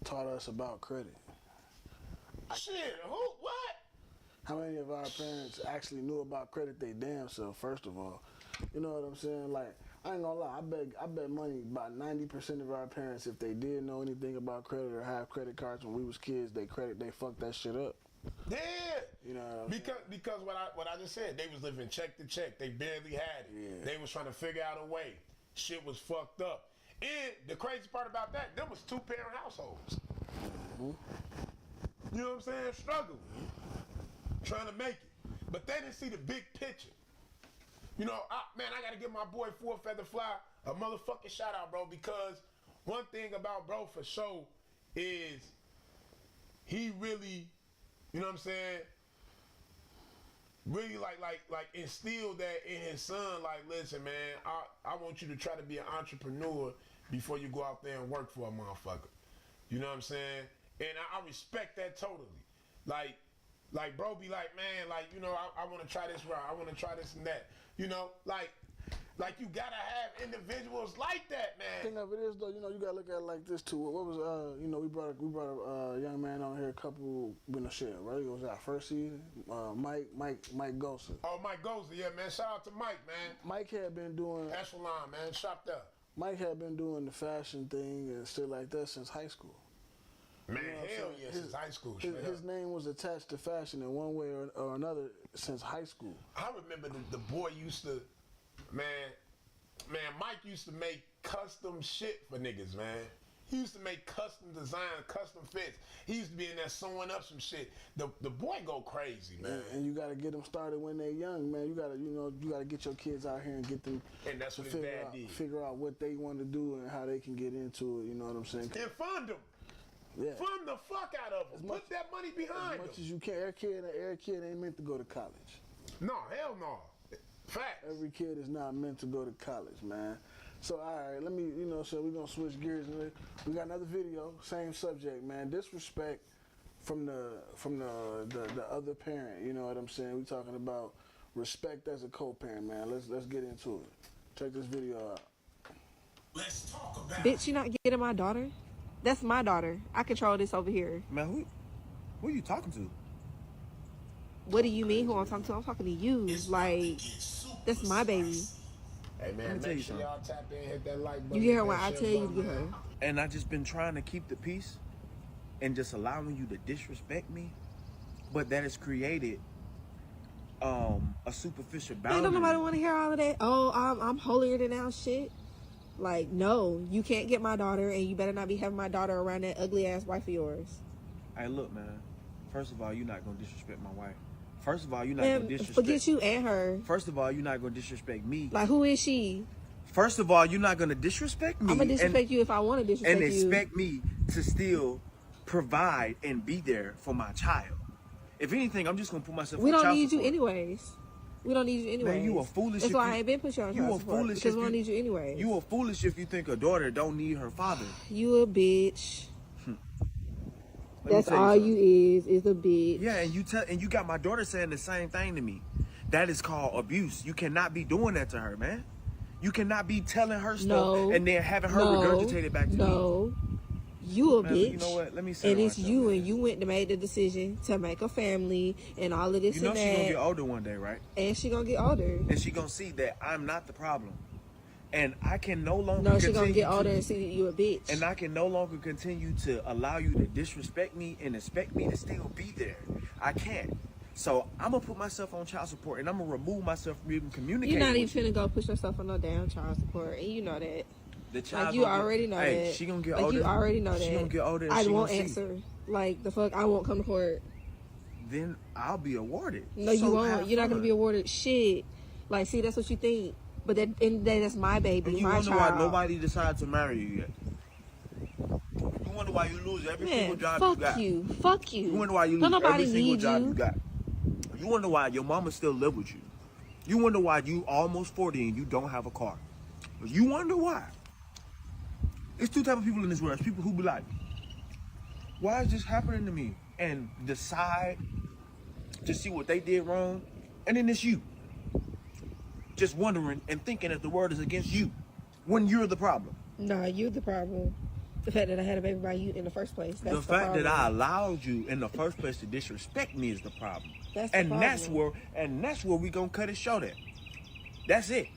taught us about credit? Shit, what? How many of our parents actually knew about credit they damn self, first of all? You know what I'm saying? Like, I ain't gonna lie, I bet money about 90% of our parents, if they did know anything about credit or have credit cards when we was kids, they fucked that shit up. Yeah. You know because what I just said, they was living check to check. They barely had it. Yeah. They was trying to figure out a way. Shit was fucked up. And the crazy part about that, there was 2-parent households. Mm-hmm. You know what I'm saying? Struggling. Trying to make it. But they didn't see the big picture. You know, I gotta give my boy Full Feather Fly a motherfucking shout out, bro, because one thing about bro for sure is he really, you know what I'm saying, really like instilled that in his son, like, listen, man, I want you to try to be an entrepreneur before you go out there and work for a motherfucker. You know what I'm saying? And I respect that totally. Like bro be like, man, like, you know, I want to try this route. I want to try this and that. You know, like you gotta have individuals like that, man. Thing of it is though, you know, you gotta look at it like this too. What was you know, we brought a young man on here a couple shit, right? It was our first season. Mike Gosa. Oh, Mike Gosa, yeah, man. Shout out to Mike, man. Mike had been doing Echelon, man. Shopped up. Mike had been doing the fashion thing and shit like that since high school. Man, you know hell yeah, since high school. His name was attached to fashion in one way or another since high school. I remember the boy used to, man, Mike used to make custom shit for niggas, man. He used to make custom design, custom fits. He used to be in there sewing up some shit. The boy go crazy, man. And you gotta get them started when they're young, man. You gotta get your kids out here and get them And that's to what his dad did. figure out what they want to do and how they can get into it. You know what I'm saying? And fund them. Yeah. Fund the fuck out of them. Put that money behind As them. much as you can. Every kid ain't meant to go to college. No, hell no. Facts. Every kid is not meant to go to college, man. So, all right, let me, so we're going to switch gears. We got another video, same subject, man. Disrespect from the other parent, you know what I'm saying? We talking about respect as a co-parent, man. Let's get into it. Check this video out. Let's talk about Bitch, you not getting my daughter? That's my daughter. I control this over here. Man, who are you talking to? What do you mean who I'm talking to? I'm talking to you. Like, that's my baby. Hey, man, Let me tell you make sure something. y'all tap in, hit that like button. You hear hit what that I share tell you to button, get her. man. And I just been trying to keep the peace and just allowing you to disrespect me, but that has created a superficial Man, boundary. don't nobody want to hear all of that. Oh, I'm holier than thou shit. Like, no, you can't get my daughter, and you better not be having my daughter around that ugly ass wife of yours. Hey, look, man. First of all, you're not gonna disrespect my wife. First of all, you're not Man, gonna disrespect. forget you and her. First of all, you're not gonna disrespect me. Like, who is she? First of all, you're not gonna disrespect me. I'm gonna disrespect you if I want to disrespect and you. expect me to still provide and be there for my child. If anything, I'm just gonna put myself. We on don't child need you support. anyways. We don't need you anyways. Man, you are foolish. That's if why you, I ain't been pushing on you child are support, foolish because if we don't need you anyways. You are foolish if you think a daughter don't need her father. You a bitch. Let me That's tell all something. you is a bitch. Yeah, and you got my daughter saying the same thing to me. That is called abuse. You cannot be doing that to her, man. You cannot be telling her stuff No. and then having her regurgitate it back to me. No. You a Man, bitch. you know what? Let me say And it's myself, you, man. and you went to make the decision to make a family and all of this You know and she's that. gonna get older one day, right? And she gonna get older. And she gonna see that I'm not the problem. And I can no longer No, she continue gonna get to- older and see that you a bitch. And I can no longer continue to allow you to disrespect me and expect me to still be there. I can't. So I'm gonna put myself on child support and I'm gonna remove myself from even communicating. You're not with even finna go push yourself on no damn child support, and you know that. you. The child Like, you gonna get- already know hey, that. She gonna get like, older. you already know that. She gonna get older. And I she won't gonna see. answer. Like, the fuck, I won't come to court. Then I'll be awarded. No, you So won't. have You're not gonna fun. be awarded shit. Like, see, that's what you think. But at the end of the day, that's my baby, And you my wonder child. why nobody decided to marry you yet. You wonder why you lose every single Man, job fuck you got. you. Fuck you. You wonder why you Don't lose nobody every single need job you. you got. You wonder why your mama still live with you. You wonder why you almost 40 and you don't have a car. You wonder why. It's two types of people in this world. It's people who be like, why is this happening to me? And decide to see what they did wrong. And then it's you. Just wondering and thinking that the world is against you when you're the problem. Nah, you're the problem. The fact that I had a baby by you in the first place. That's The fact problem. that I allowed you in the first place to disrespect me is the problem. That's the and problem. that's where we gonna cut it short at. That's it.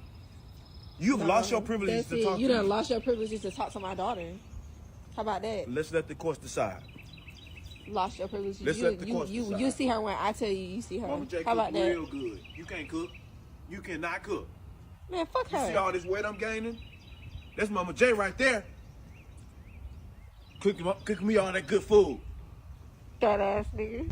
You've No, lost your privileges that's to it. talk You to done me. lost your privileges to talk to my daughter. How about that? Let's let the courts decide. Lost your privileges. Let's let the courts decide. You see her when I tell you see her. Mama J How about cook that? real good. You can't cook. You cannot cook. Man, fuck You see her. all this weight I'm gaining? That's Mama J right there. Cooking me all that good food. Fat ass nigga.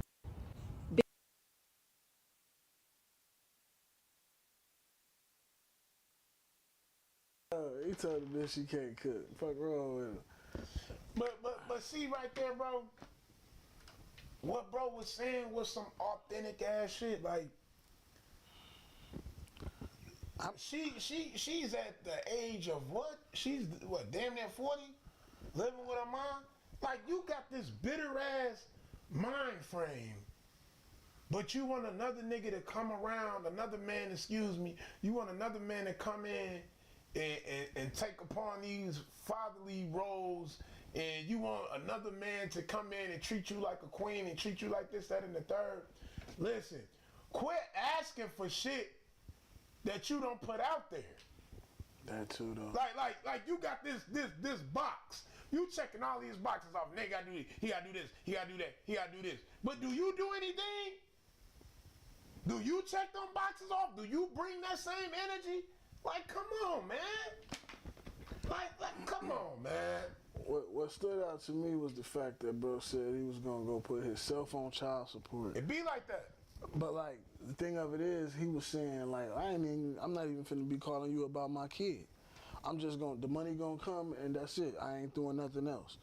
He told the bitch she can't cook. Fuck wrong with her. But see right there, bro. What bro was saying was some authentic ass shit. Like, she's at the age of what? She's what? Damn near 40, living with her mom. Like, you got this bitter ass mind frame. But you want another nigga to come around, another man, excuse me, you want another man to come in and take upon these fatherly roles, and you want another man to come in and treat you like a queen and treat you like this, that, and the third. Listen, quit asking for shit that you don't put out there. That too, though. Like you got this box. You checking all these boxes off. Nigga gotta do this. He gotta do this. He gotta do that. He gotta do this. But do you do anything? Do you check them boxes off? Do you bring that same energy? Like, come on, man. Like, come on, man. What stood out to me was the fact that bro said he was gonna go put his cell phone child support. It be like that. But like the thing of it is, he was saying like I'm not even finna be calling you about my kid. I'm just the money gonna come and that's it. I ain't doing nothing else.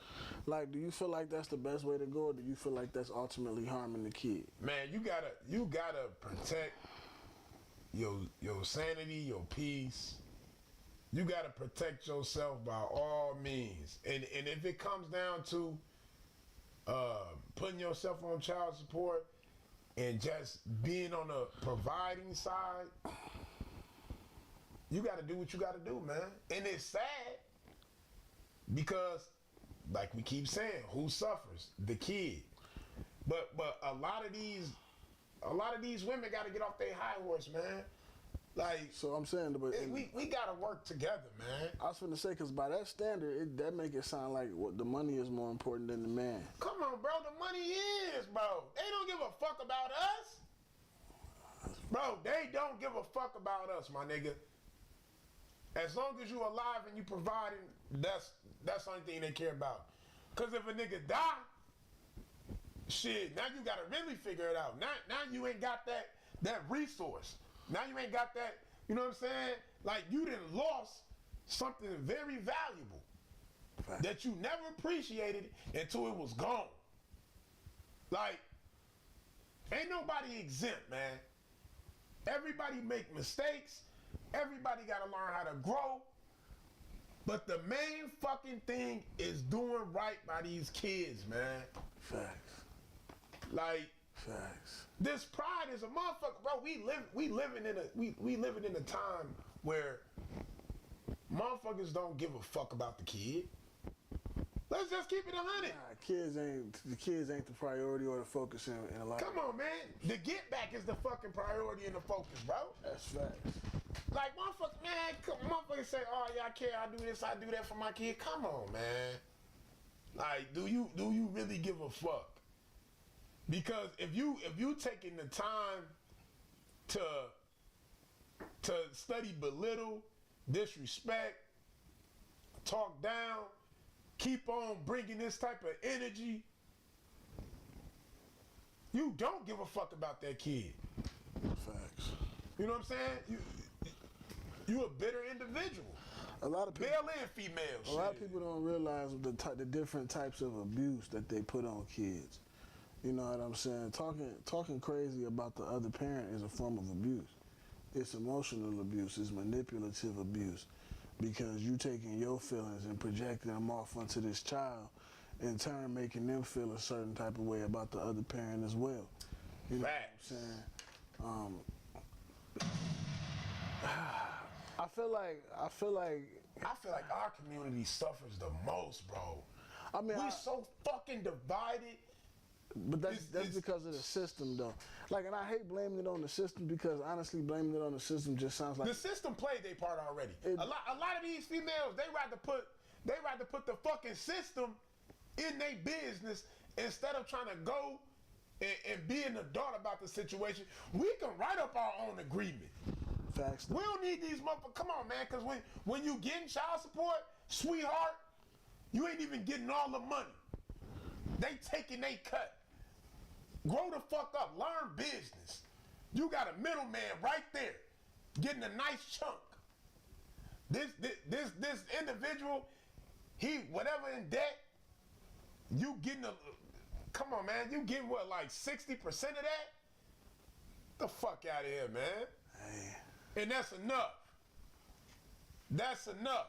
Like, do you feel like that's the best way to go, or do you feel like that's ultimately harming the kid? Man, you gotta protect your sanity, your peace. You gotta protect yourself by all means. And if it comes down to putting yourself on child support and just being on the providing side, you got to do what you got to do, man. And it's sad because, like we keep saying, who suffers? The kid. But a lot of these women got to get off their high horse, man. Like, so I'm saying, but we got to work together, man. I was finna say, because by that standard, that make it sound like the money is more important than the man. Come on, bro. The money is, bro. They don't give a fuck about us. Bro, they don't give a fuck about us, my nigga. As long as you alive and you providing, that's the only thing they care about. Because if a nigga die, shit, now you got to really figure it out. Now you ain't got that resource. Now you ain't got that, you know what I'm saying? Like, you done lost something very valuable that you never appreciated until it was gone. Like, ain't nobody exempt, man. Everybody make mistakes. Everybody got to learn how to grow. But the main fucking thing is doing right by these kids, man. Facts. Like, facts. This pride is a motherfucker, bro. We living in a time where motherfuckers don't give a fuck about the kid. Let's just keep it 100. The kids ain't the priority or the focus in a lot. Come on, man. The get back is the fucking priority and the focus, bro. That's facts. Like, motherfuckers say, oh, yeah, I care, I do this, I do that for my kid. Come on, man. Like, do you really give a fuck? Because if you taking the time to study belittle, disrespect, talk down, keep on bringing this type of energy, you don't give a fuck about that kid. Facts. You know what I'm saying? You a bitter individual. A lot of people, male and female. A lot of people don't realize the different types of abuse that they put on kids. You know what I'm saying? Talking crazy about the other parent is a form of abuse. It's emotional abuse. It's manipulative abuse. Because you taking your feelings and projecting them off onto this child, in turn making them feel a certain type of way about the other parent as well. You know Facts. what I'm saying? I feel like our community suffers the most, bro. I mean, we so fucking divided. But that's because of the system, though. Like, and I hate blaming it on the system because honestly, blaming it on the system just sounds like the system played their part already. A lot of these females, they rather put the fucking system in their business instead of trying to go and be an adult about the situation. We can write up our own agreement. Facts. We don't need these motherfuckers. Come on, man, because when you getting child support, sweetheart, you ain't even getting all the money. They taking they cut. Grow the fuck up. Learn business. You got a middleman right there getting a nice chunk. This individual, he whatever in debt, you getting come on, man, you getting what, like 60% of that? The fuck out of here, man. Hey. And that's enough. That's enough.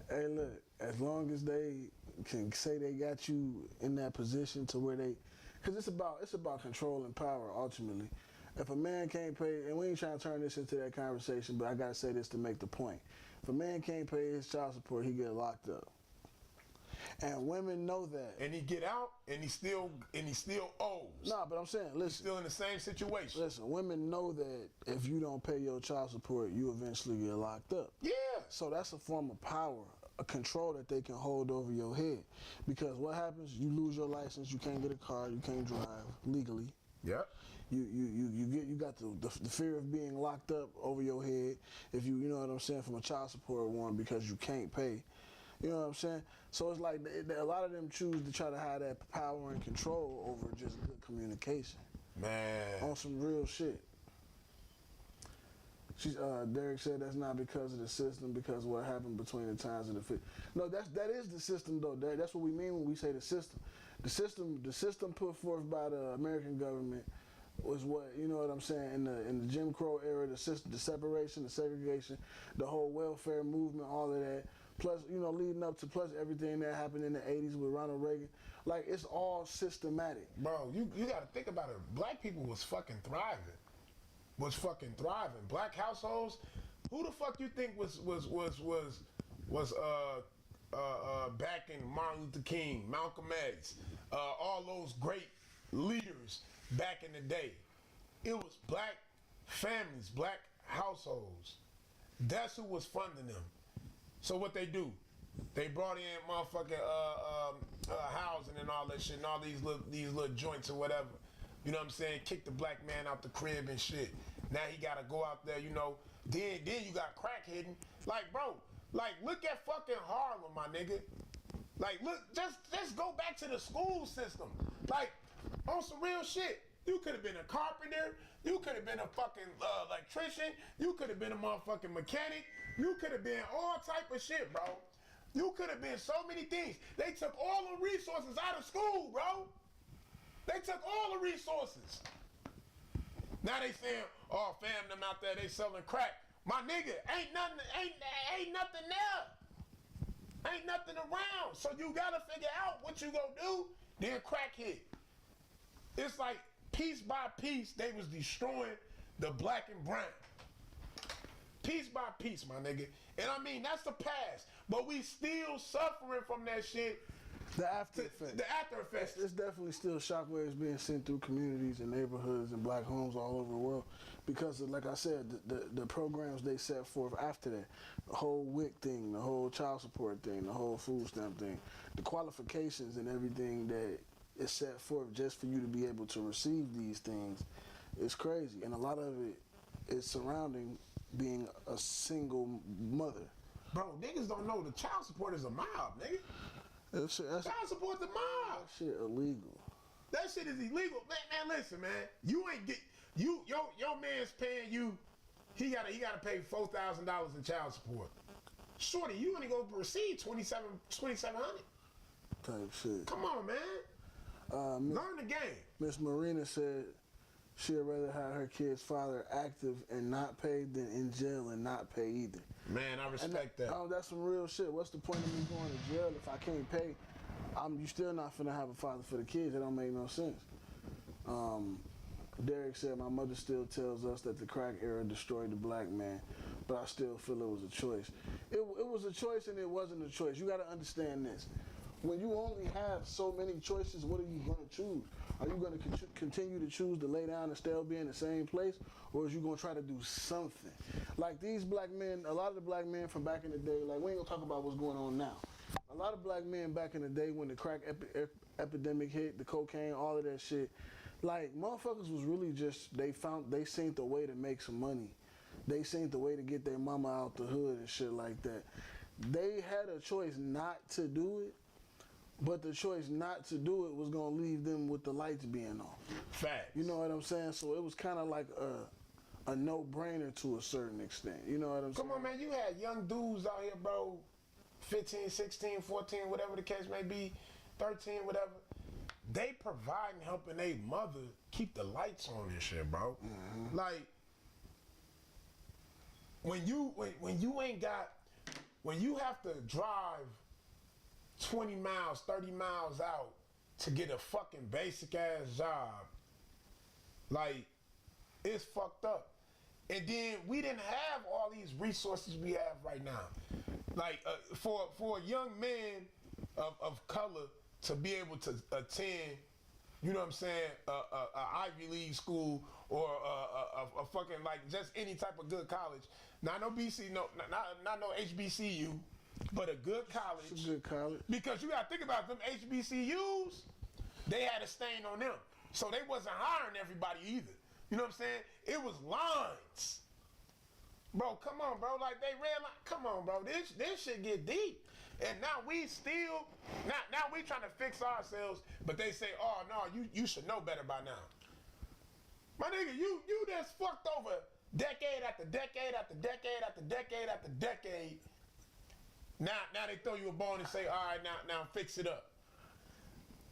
Hey, look, as long as they can say they got you in that position to where they, because it's about control and power ultimately. If a man can't pay, and we ain't trying to turn this into that conversation, but I gotta say this to make the point. If a man can't pay his child support, he get locked up. And women know that. And he get out, and he still owes. Nah, but I'm saying, listen. He's still in the same situation. Listen, women know that if you don't pay your child support, you eventually get locked up. Yeah. So that's a form of power, a control that they can hold over your head. Because what happens, you lose your license, you can't get a car, you can't drive legally. Yep. You got the fear of being locked up over your head if you know what I'm saying, from a child support one because you can't pay. You know what I'm saying? So it's like a lot of them choose to try to have that power and control over just good communication. Man. On some real shit. Derek said that's not because of the system, because of what happened between the times of the 50s. No, that is the system though, Derek. That's what we mean when we say the system. The system put forth by the American government was what, you know what I'm saying, in the Jim Crow era, the separation, the segregation, the whole welfare movement, all of that. Plus, you know, leading up to everything that happened in the 80s with Ronald Reagan. Like, it's all systematic. Bro, you got to think about it. Black people was fucking thriving. Black households. Who the fuck you think was backing Martin Luther King, Malcolm X, all those great leaders back in the day? It was black families, black households. That's who was funding them. So what they do? They brought in motherfucking housing and all that shit, and all these little joints or whatever. You know what I'm saying? Kick the black man out the crib and shit. Now he gotta go out there, you know. Then you got crack hidden. Like, bro, like, look at fucking Harlem, my nigga. Like, look, just go back to the school system. Like, on some real shit. You could have been a carpenter. You could have been a fucking electrician. You could have been a motherfucking mechanic. You could have been all type of shit, bro. You could have been so many things. They took all the resources out of school, bro. They took all the resources. Now they saying, oh, fam, them out there, they selling crack. My nigga, ain't nothing there. Ain't nothing around. So you gotta figure out what you gonna do, then crack hit. It's like piece by piece, they was destroying the black and brown. Piece by piece, my nigga. And I mean, that's the past. But we still suffering from that shit. The after effects. The after effects. It's definitely still shockwaves being sent through communities and neighborhoods and black homes all over the world because, like I said, the programs they set forth after that, the whole WIC thing, the whole child support thing, the whole food stamp thing, the qualifications and everything that is set forth just for you to be able to receive these things is crazy. And a lot of it is surrounding being a single mother. Bro, niggas don't know the child support is a mob, nigga. Child support the mob. That shit illegal. That shit is illegal. Man, listen, man. You ain't get your man's paying you. He gotta pay $4,000 in child support. Shorty, you only gonna receive $2,700 type shit. Come on, man. Learn the game. Miss Marina said she'd rather have her kid's father active and not paid than in jail and not pay either. Man, I respect that. That's some real shit. What's the point of me going to jail if I can't pay? You still not finna have a father for the kids. That don't make no sense. Derek said, my mother still tells us that the crack era destroyed the black man, but I still feel it was a choice. It was a choice and it wasn't a choice. You gotta understand this. When you only have so many choices, what are you going to choose? Are you going to continue to choose to lay down and still be in the same place? Or is you going to try to do something? Like these black men, a lot of the black men from back in the day, like we ain't going to talk about what's going on now. A lot of black men back in the day when the crack epidemic hit, the cocaine, all of that shit, like motherfuckers was really just, they seen the way to make some money. They seen the way to get their mama out the hood and shit like that. They had a choice not to do it. But the choice not to do it was gonna leave them with the lights being off. Facts. You know what I'm saying? So it was kind of like a no-brainer to a certain extent. You know what I'm saying? Come on, man. You had young dudes out here, bro. 15, 16, 14, whatever the case may be, 13, whatever. They providing, helping their mother keep the lights on and shit, bro. Mm-hmm. Like when you have to drive 20 miles, 30 miles out to get a fucking basic ass job. Like, it's fucked up. And then we didn't have all these resources we have right now. Like, for a young man of color to be able to attend, you know what I'm saying, a Ivy League school or a fucking, like, just any type of good college. Not no BC, not no HBCU. But a good college. It's a good college. Because you gotta think about them HBCUs, they had a stain on them. So they wasn't hiring everybody either. You know what I'm saying? It was lines. Bro, come on, bro. Like they ran like, come on, bro. This shit get deep. And now we still, now we trying to fix ourselves, but they say, oh no, you should know better by now. My nigga, you just fucked over decade after decade after decade after decade after decade. Now they throw you a bone and say, all right, now fix it up.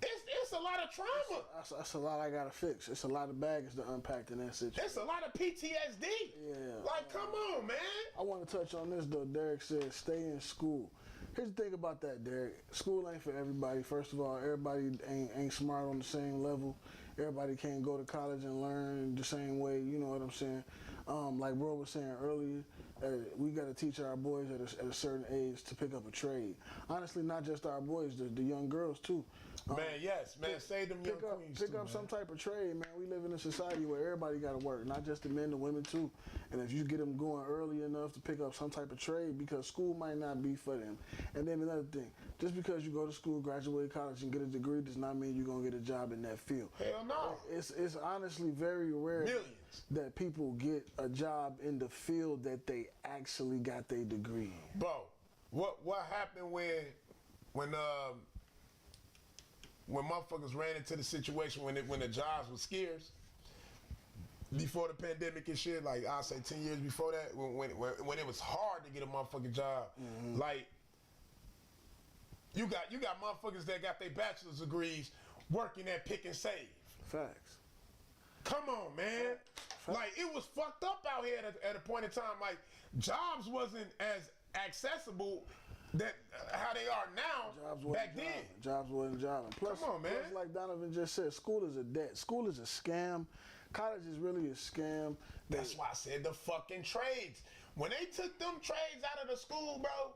It's a lot of trauma. That's a lot I gotta fix. It's a lot of baggage to unpack in that situation. It's a lot of PTSD. Yeah. Like, come on, man. I want to touch on this though. Derek said, stay in school. Here's the thing about that, Derek. School ain't for everybody. First of all, everybody ain't smart on the same level. Everybody can't go to college and learn the same way. You know what I'm saying? Like bro was saying earlier, we got to teach our boys at a certain age to pick up a trade. Honestly, not just our boys, the young girls too. Man, yes, man. Save them young queens Pick too, up man. some type of trade, man. We live in a society where everybody got to work, not just the men, the women too. And if you get them going early enough to pick up some type of trade, because school might not be for them. And then another thing, just because you go to school, graduate college, and get a degree does not mean you're gonna get a job in that field. Hell no. It's honestly very rare Millions. that people get a job in the field that they actually got their degree in. Bro, what happened when motherfuckers ran into the situation when the jobs was scarce before the pandemic and shit, like I'll say 10 years before that, when it was hard to get a motherfucking job, like you got motherfuckers that got their bachelor's degrees working at Pick and Save. Facts. Come on, man. Like it was fucked up out here at a point in time. Like jobs wasn't as accessible that how they are now back then. Jobs wasn't jobbing. Plus, Come on, man. Plus, like Donovan just said, school is a debt. School is a scam. College is really a scam. That's why I said the fucking trades. When they took them trades out of the school, bro,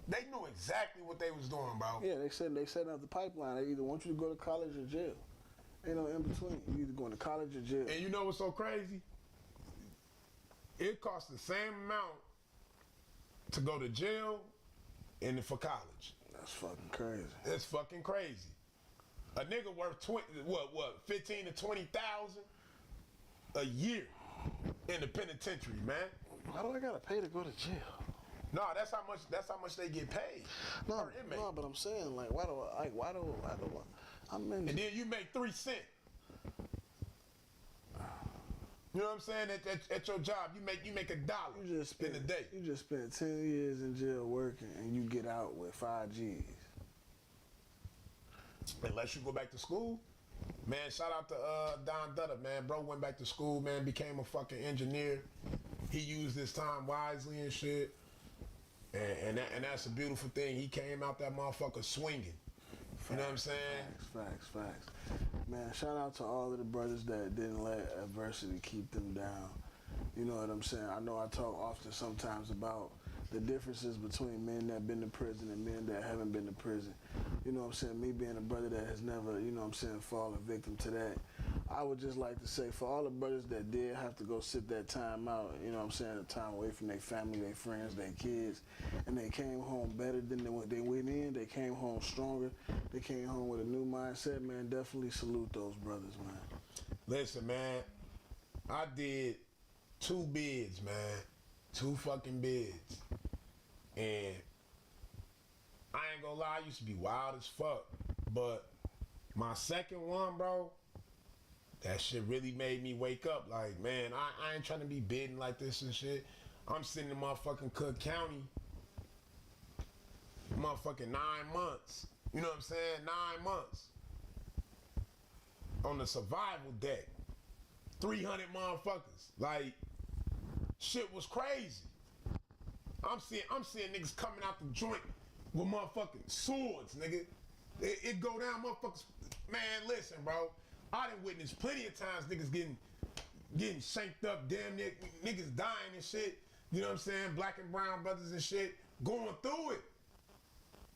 they knew exactly what they was doing, bro. Yeah, they set up the pipeline. They either want you to go to college or jail. Ain't no in between. You either going to college or jail. And you know what's so crazy? It costs the same amount to go to jail and for college. That's fucking crazy. It's fucking crazy. A nigga worth 15 to 20,000 a year in the penitentiary, man. Why do I gotta pay to go to jail? No, that's how much they get paid. No, per inmate. no, but I'm saying like, why do I? I'm in. And then you make 3 cents. You know what I'm saying? At your job, you make $1 in a day. You just spent 10 years in jail working, and you get out with 5 G's. Unless you go back to school. Man, shout out to Don Dutta, man. Bro went back to school, man, became a fucking engineer. He used his time wisely and shit. And that's a beautiful thing. He came out that motherfucker swinging. You know what I'm saying? Facts. Man, shout out to all of the brothers that didn't let adversity keep them down. You know what I'm saying? I know I talk often sometimes about the differences between men that been to prison and men that haven't been to prison. You know what I'm saying? Me being a brother that has never, you know what I'm saying, fallen victim to that. I would just like to say, for all the brothers that did have to go sit that time out, you know what I'm saying, the time away from their family, their friends, their kids, and they came home better than they went in, they came home stronger, they came home with a new mindset, man, definitely salute those brothers, man. Listen, man, I did 2 bids, man. 2 fucking bids. And I ain't gonna lie, I used to be wild as fuck. But my second one, bro, that shit really made me wake up. Like, man, I ain't trying to be bidding like this and shit. I'm sitting in motherfucking Cook County, motherfucking 9 months. You know what I'm saying? 9 months. On the survival deck. 300 motherfuckers. Like, shit was crazy. I'm seeing niggas coming out the joint with motherfucking swords, nigga. It go down, motherfuckers. Man, listen, bro. I done witnessed plenty of times niggas getting shanked up, damn near niggas dying and shit. You know what I'm saying? Black and brown brothers and shit going through it.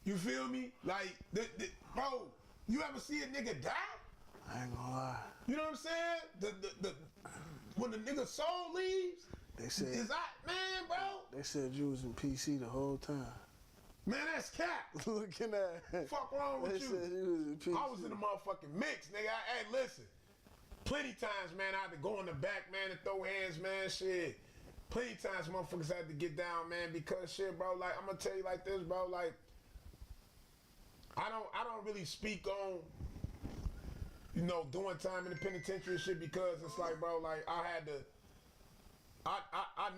You feel me? Like, bro, you ever see a nigga die? I ain't gonna lie. You know what I'm saying? When the nigga soul leaves, They said, man, bro. They said you was in PC the whole time. Man, that's cap. Looking at Fuck wrong with they you? Said you was in PC. I was in the motherfucking mix, nigga. Hey, listen. Plenty times, man, I had to go in the back, man, and throw hands, man, shit. Plenty times motherfuckers had to get down, man, because shit, bro, like, I'm gonna tell you like this, bro, like, I don't really speak on, you know, doing time in the penitentiary and shit, because it's like, bro, like, I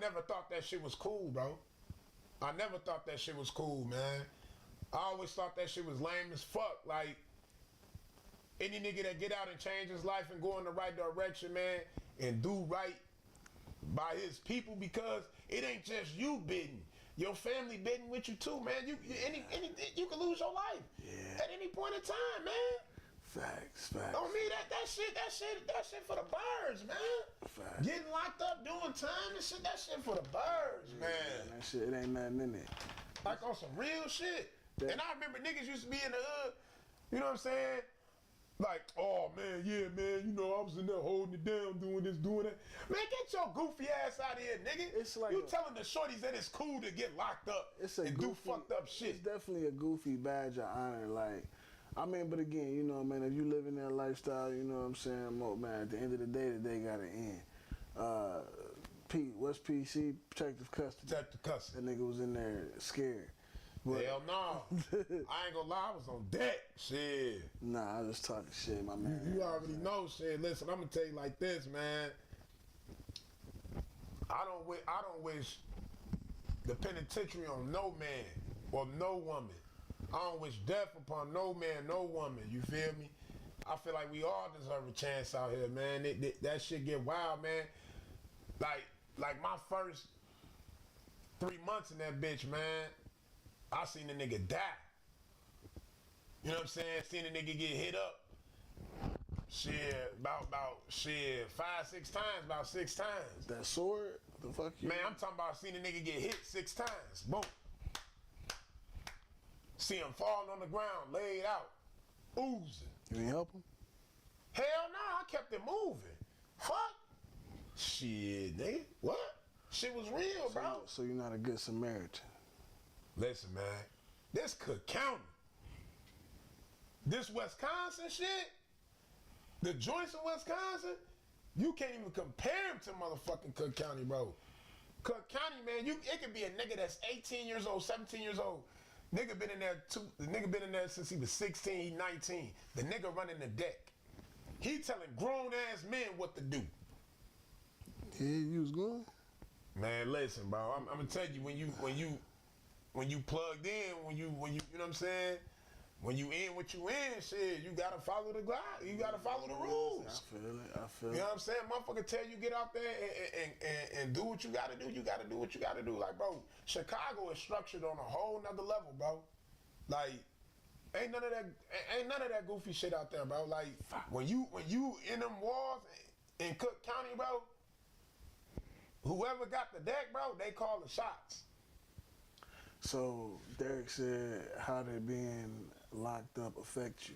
never thought that shit was cool, bro. I never thought that shit was cool, man. I always thought that shit was lame as fuck. Like, any nigga that get out and change his life and go in the right direction, man, and do right by his people, because it ain't just you bidding. Your family bidding with you too, man. You can lose your life at any point in time, man. Facts. On me, that shit for the birds, man. Facts. Getting locked up, doing time and shit, that shit for the birds, man. That shit, it ain't nothing in it. Like on some real shit. And I remember niggas used to be in the hood, you know what I'm saying? Like, oh man, yeah, man, you know, I was in there holding it down, doing this, doing that. Man, get your goofy ass out of here, nigga. It's like you telling the shorties that it's cool to get locked up and do fucked up shit. It's definitely a goofy badge of honor, like, I mean, but again, you know, man, if you live in that lifestyle, you know what I'm saying, man, at the end of the day gotta end. What's PC? Protective custody. Protective custody. That nigga was in there scared. But, hell no. I ain't gonna lie, I was on deck. Shit. Nah, I just talking shit, my man. You already know shit. Listen, I'm gonna tell you like this, man. I don't wish the penitentiary on no man or no woman. I don't wish death upon no man, no woman. You feel me? I feel like we all deserve a chance out here, man. That shit get wild, man. Like my first 3 months in that bitch, man, I seen the nigga die. You know what I'm saying? Seen the nigga get hit up. Shit, about 5, 6 times, about 6 times. That sword? The fuck you? Man, I'm talking about seeing a nigga get hit 6 times. Boom. See him falling on the ground, laid out, oozing. You ain't help him? Hell no, I kept it moving. Fuck. Shit, nigga. What? Shit was real, bro. So you're not a good Samaritan. Listen, man. This Cook County. This Wisconsin shit, the joints in Wisconsin, you can't even compare them to motherfucking Cook County, bro. Cook County, man, it could be a nigga that's 18 years old, 17 years old. Nigga been in there the nigga been in there since he was 16, he 19. The nigga running the deck. He telling grown ass men what to do. Yeah, you was going? Man, listen, bro. I'm gonna tell you when you plugged in, when you know what I'm saying? When you in what you in, shit, you gotta follow the glide. You gotta follow the rules. I feel it. You know what I'm saying? Motherfucker tell you get out there and do what you gotta do. You gotta do what you gotta do. Like, bro, Chicago is structured on a whole nother level, bro. Like, ain't none of that goofy shit out there, bro. Like, when you in them walls in Cook County, bro, whoever got the deck, bro, they call the shots. So Derek said, how did being locked up affect you?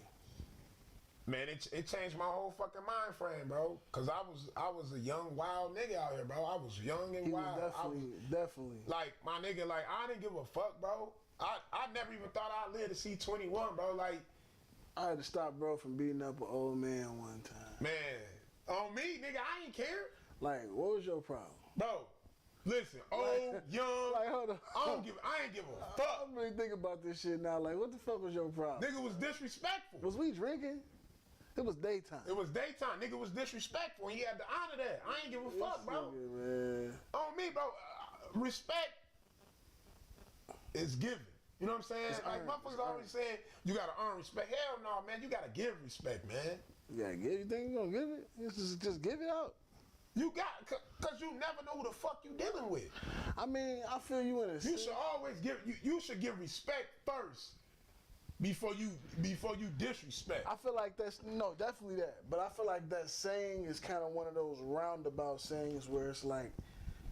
Man, it changed my whole fucking mind frame, bro. Cause I was a young, wild nigga out here, bro. I was young and wild. Definitely. Like, my nigga, like, I didn't give a fuck, bro. I never even thought I'd live to see 21, bro. Like, I had to stop bro from beating up an old man one time. Man, on me, nigga, I ain't care. Like, what was your problem? Bro, listen, old, young, like, hold on. I ain't give a fuck. I'm really thinking about this shit now. Like, what the fuck was your problem? Nigga was disrespectful. Was we drinking? It was daytime. It was daytime. Nigga was disrespectful, and he had to honor that. I ain't give a fuck, bro. Nigga, man. On me, bro. Respect is given. You know what I'm saying? Like, motherfuckers always saying, you gotta earn respect. Hell no, man. You gotta give respect, man. You gotta give it. You think you gonna give it? Just give it out. You got, cause you never know who the fuck you dealing with. I mean, I feel you in a sense. You should always you should give respect first before you disrespect. I feel like definitely that. But I feel like that saying is kind of one of those roundabout sayings where it's like,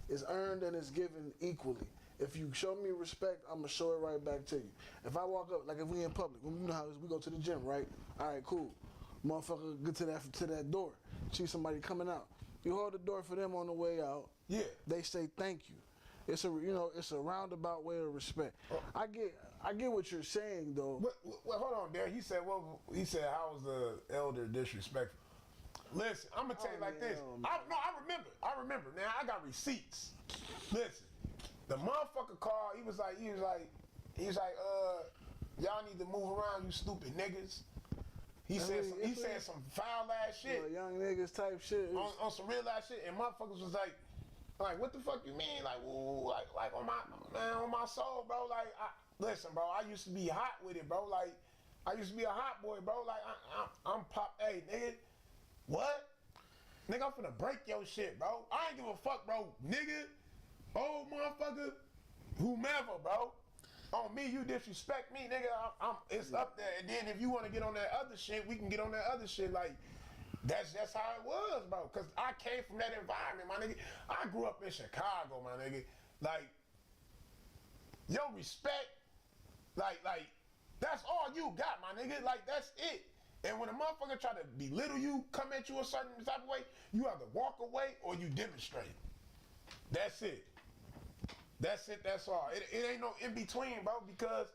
it's earned and it's given equally. If you show me respect, I'm gonna show it right back to you. If I walk up, like if we in public, you know how we go to the gym, right? All right, cool. Motherfucker, get to that door. See somebody coming out. You hold the door for them on the way out. Yeah. They say thank you. It's a roundabout way of respect. I get what you're saying though. Well, hold on, Derek. He said how was the elder disrespectful? Listen, I'm gonna tell you like this. I remember. Now I got receipts. Listen, the motherfucker called. He was like, y'all need to move around, you stupid niggas. He said some foul ass shit. Young niggas type shit. On some real ass shit, and motherfuckers was like, what the fuck you mean? Like, ooh, like on my soul, bro. Like, listen, bro. I used to be hot with it, bro. Like, I used to be a hot boy, bro. Like, I'm pop. Hey, nigga, what? Nigga, I'm finna break your shit, bro. I ain't give a fuck, bro. Nigga, old motherfucker, whomever, bro. On me, you disrespect me, nigga. It's up there. And then if you want to get on that other shit, we can get on that other shit. Like, that's just how it was, bro. Cause I came from that environment, my nigga. I grew up in Chicago, my nigga. Like, your respect, like, that's all you got, my nigga. Like, that's it. And when a motherfucker try to belittle you, come at you a certain type of way, you either walk away or you demonstrate. That's it. That's it, that's all. It ain't no in between, bro, because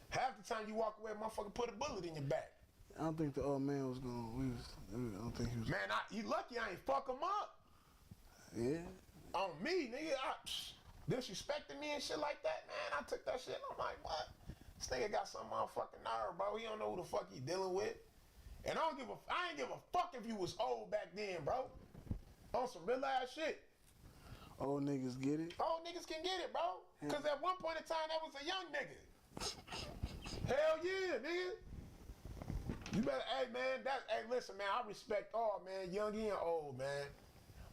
half the time you walk away, a motherfucker put a bullet in your back. I don't think the old man was gonna. I don't think he was. Man, you lucky I ain't fuck him up. Yeah. On me, nigga, disrespecting me and shit like that, man. I took that shit. I'm like, what? This nigga got some motherfucking nerve, bro. He don't know who the fuck he dealing with. And I ain't give a fuck if you was old back then, bro. On some real ass shit. Old niggas get it. Old niggas can get it, bro. Cause at one point in time, that was a young nigga. Hell yeah, nigga. You better, hey man, hey listen, man, I respect all, man, young and old, man.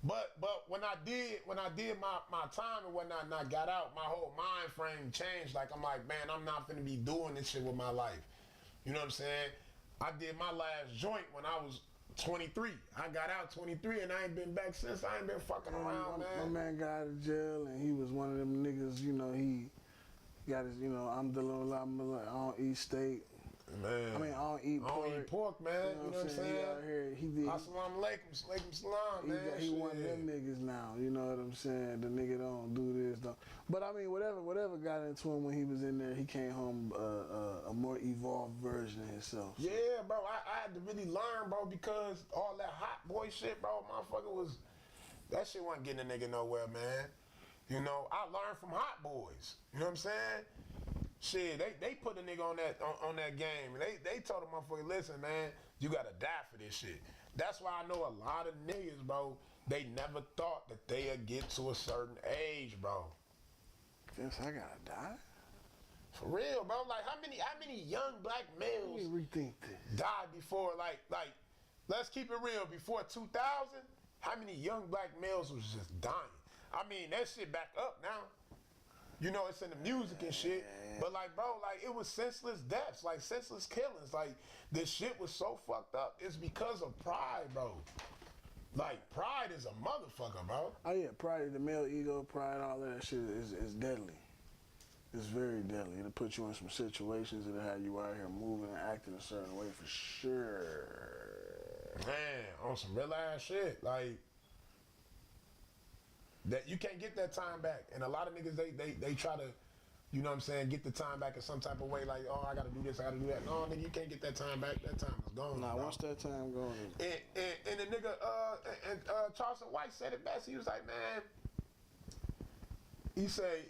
But when I did my time and whatnot, and I got out, my whole mind frame changed. Like, I'm like, man, I'm not finna be doing this shit with my life. You know what I'm saying? I did my last joint when I was 23. I got out 23 and I ain't been back since. I ain't been fucking around, man. My man got out of jail and he was one of them niggas, you know, he got his, you know, I don't eat steak. Man. I mean, I don't eat pork. I don't eat pork, man. You know what I'm saying? He out here, he did. Assalamu alaikum, salam, man. He one of them niggas now, you know what I'm saying? The nigga don't do this, though. But I mean, whatever got into him when he was in there, he came home a more evolved version of himself. So. Yeah, bro, I had to really learn, bro, because all that hot boy shit, bro, motherfucker that shit wasn't getting a nigga nowhere, man. You know, I learned from hot boys. You know what I'm saying? Shit, they put a nigga on that game. They told the motherfucker, listen, man, you gotta die for this shit. That's why I know a lot of niggas, bro, they never thought that they'd get to a certain age, bro. Guess I gotta die? For real, bro. Like, how many young black males Let me rethink this. died before, like, let's keep it real, before 2000, how many young black males was just dying? I mean, that shit back up now. You know, it's in the music and shit. But like, bro, like, it was senseless deaths, like senseless killings. Like, this shit was so fucked up. It's because of pride, bro. Like, pride is a motherfucker, bro. Oh yeah, pride, the male ego, pride, all of that shit is deadly. It's very deadly. It'll put you in some situations that'll have you out here moving and acting a certain way for sure. Man, on some real ass shit. Like, that you can't get that time back. And a lot of niggas, they try to, you know what I'm saying, get the time back in some type of way, like, oh, I gotta do this, I gotta do that. No, nigga, you can't get that time back. That time is gone. Nah, bro. once that time gone. And the nigga, Charleston White said it best. He was like, man, he say,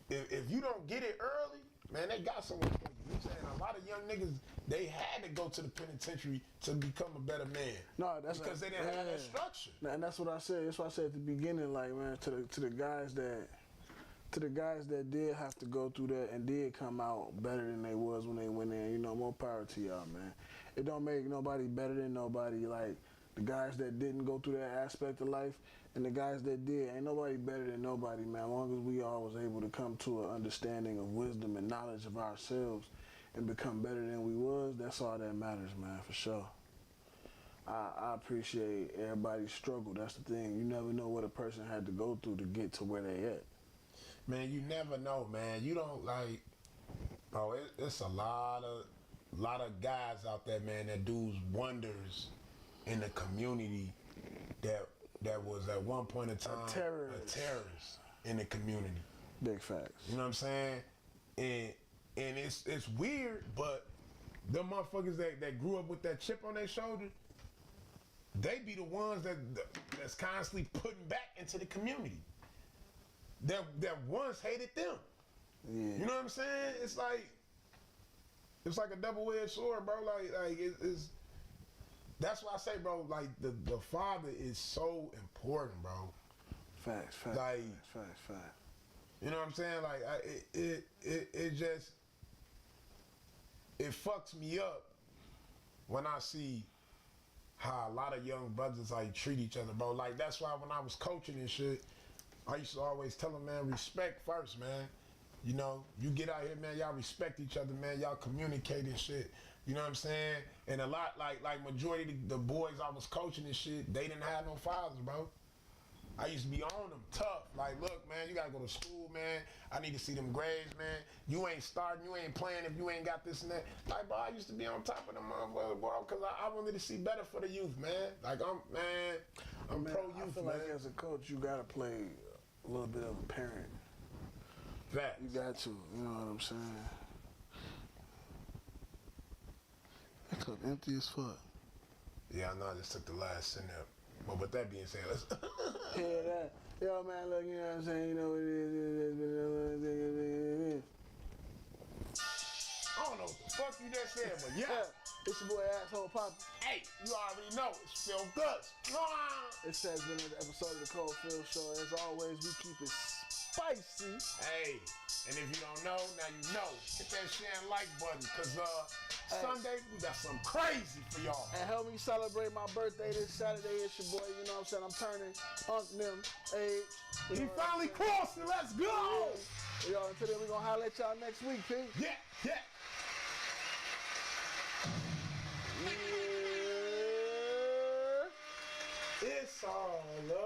if you don't get it early, man, they got somewhere for you. He's saying a lot of young niggas, they had to go to the penitentiary to become a better man. No, that's because they didn't have that structure. And that's what I said. That's what I said at the beginning. Like, man, to the guys that did have to go through that and did come out better than they was when they went in. You know, more power to y'all, man. It don't make nobody better than nobody. Like, the guys that didn't go through that aspect of life and the guys that did, ain't nobody better than nobody, man. As long as we all was able to come to an understanding of wisdom and knowledge of ourselves and become better than we was, that's all that matters, man, for sure. I appreciate everybody's struggle. That's the thing. You never know what a person had to go through to get to where they at. Man, you never know, man. You don't, like, bro, it's a lot of guys out there, man, that do wonders in the community that was at one point in time a terrorist in the community. Big facts. You know what I'm saying? And it's weird, but them motherfuckers that grew up with that chip on their shoulder, they be the ones that's constantly putting back into the community. That once hated them. Yeah. You know what I'm saying? It's like a double-edged sword, bro. Like it's that's why I say, bro, like the father is so important, bro. Facts. Like, facts. You know what I'm saying? Like it just fucks me up when I see how a lot of young brothers like treat each other, bro. Like that's why when I was coaching and shit, I used to always tell them, man, respect first, man. You know, you get out here, man, y'all respect each other, man. Y'all communicate and shit. You know what I'm saying? And a lot, like majority of the boys I was coaching and shit, they didn't have no fathers, bro. I used to be on them tough. Like, look, man, you gotta go to school, man. I need to see them grades, man. You ain't starting, you ain't playing if you ain't got this and that. Like, bro, I used to be on top of them motherfuckers, bro, because I wanted to see better for the youth, man. Like, I'm pro-youth, I feel man. like as a coach, you gotta play a little bit of a parent. Facts. You got to, you know what I'm saying? That cup empty as fuck. Yeah, I know, I just took the last sip. But with that being said, let's... Yeah, that. Yo, man, look, you know what I'm saying? You know what it is. I don't know what the fuck you just said, but yeah. It's your boy, Asshole Papa. Hey, you already know, it's Phil Guts. This has been another episode of the Cold Phil Show. As always, we keep it spicy. Hey, and if you don't know, now you know. Hit that share and like button, because Sunday, we got something crazy for y'all. And help me celebrate my birthday this Saturday. It's your boy, you know what I'm saying? I'm turning Unc them age. He finally crossed it, let's go! Yeah. Yo, until then, we're going to holler at y'all next week, P. Yeah. Yeah. It's all love.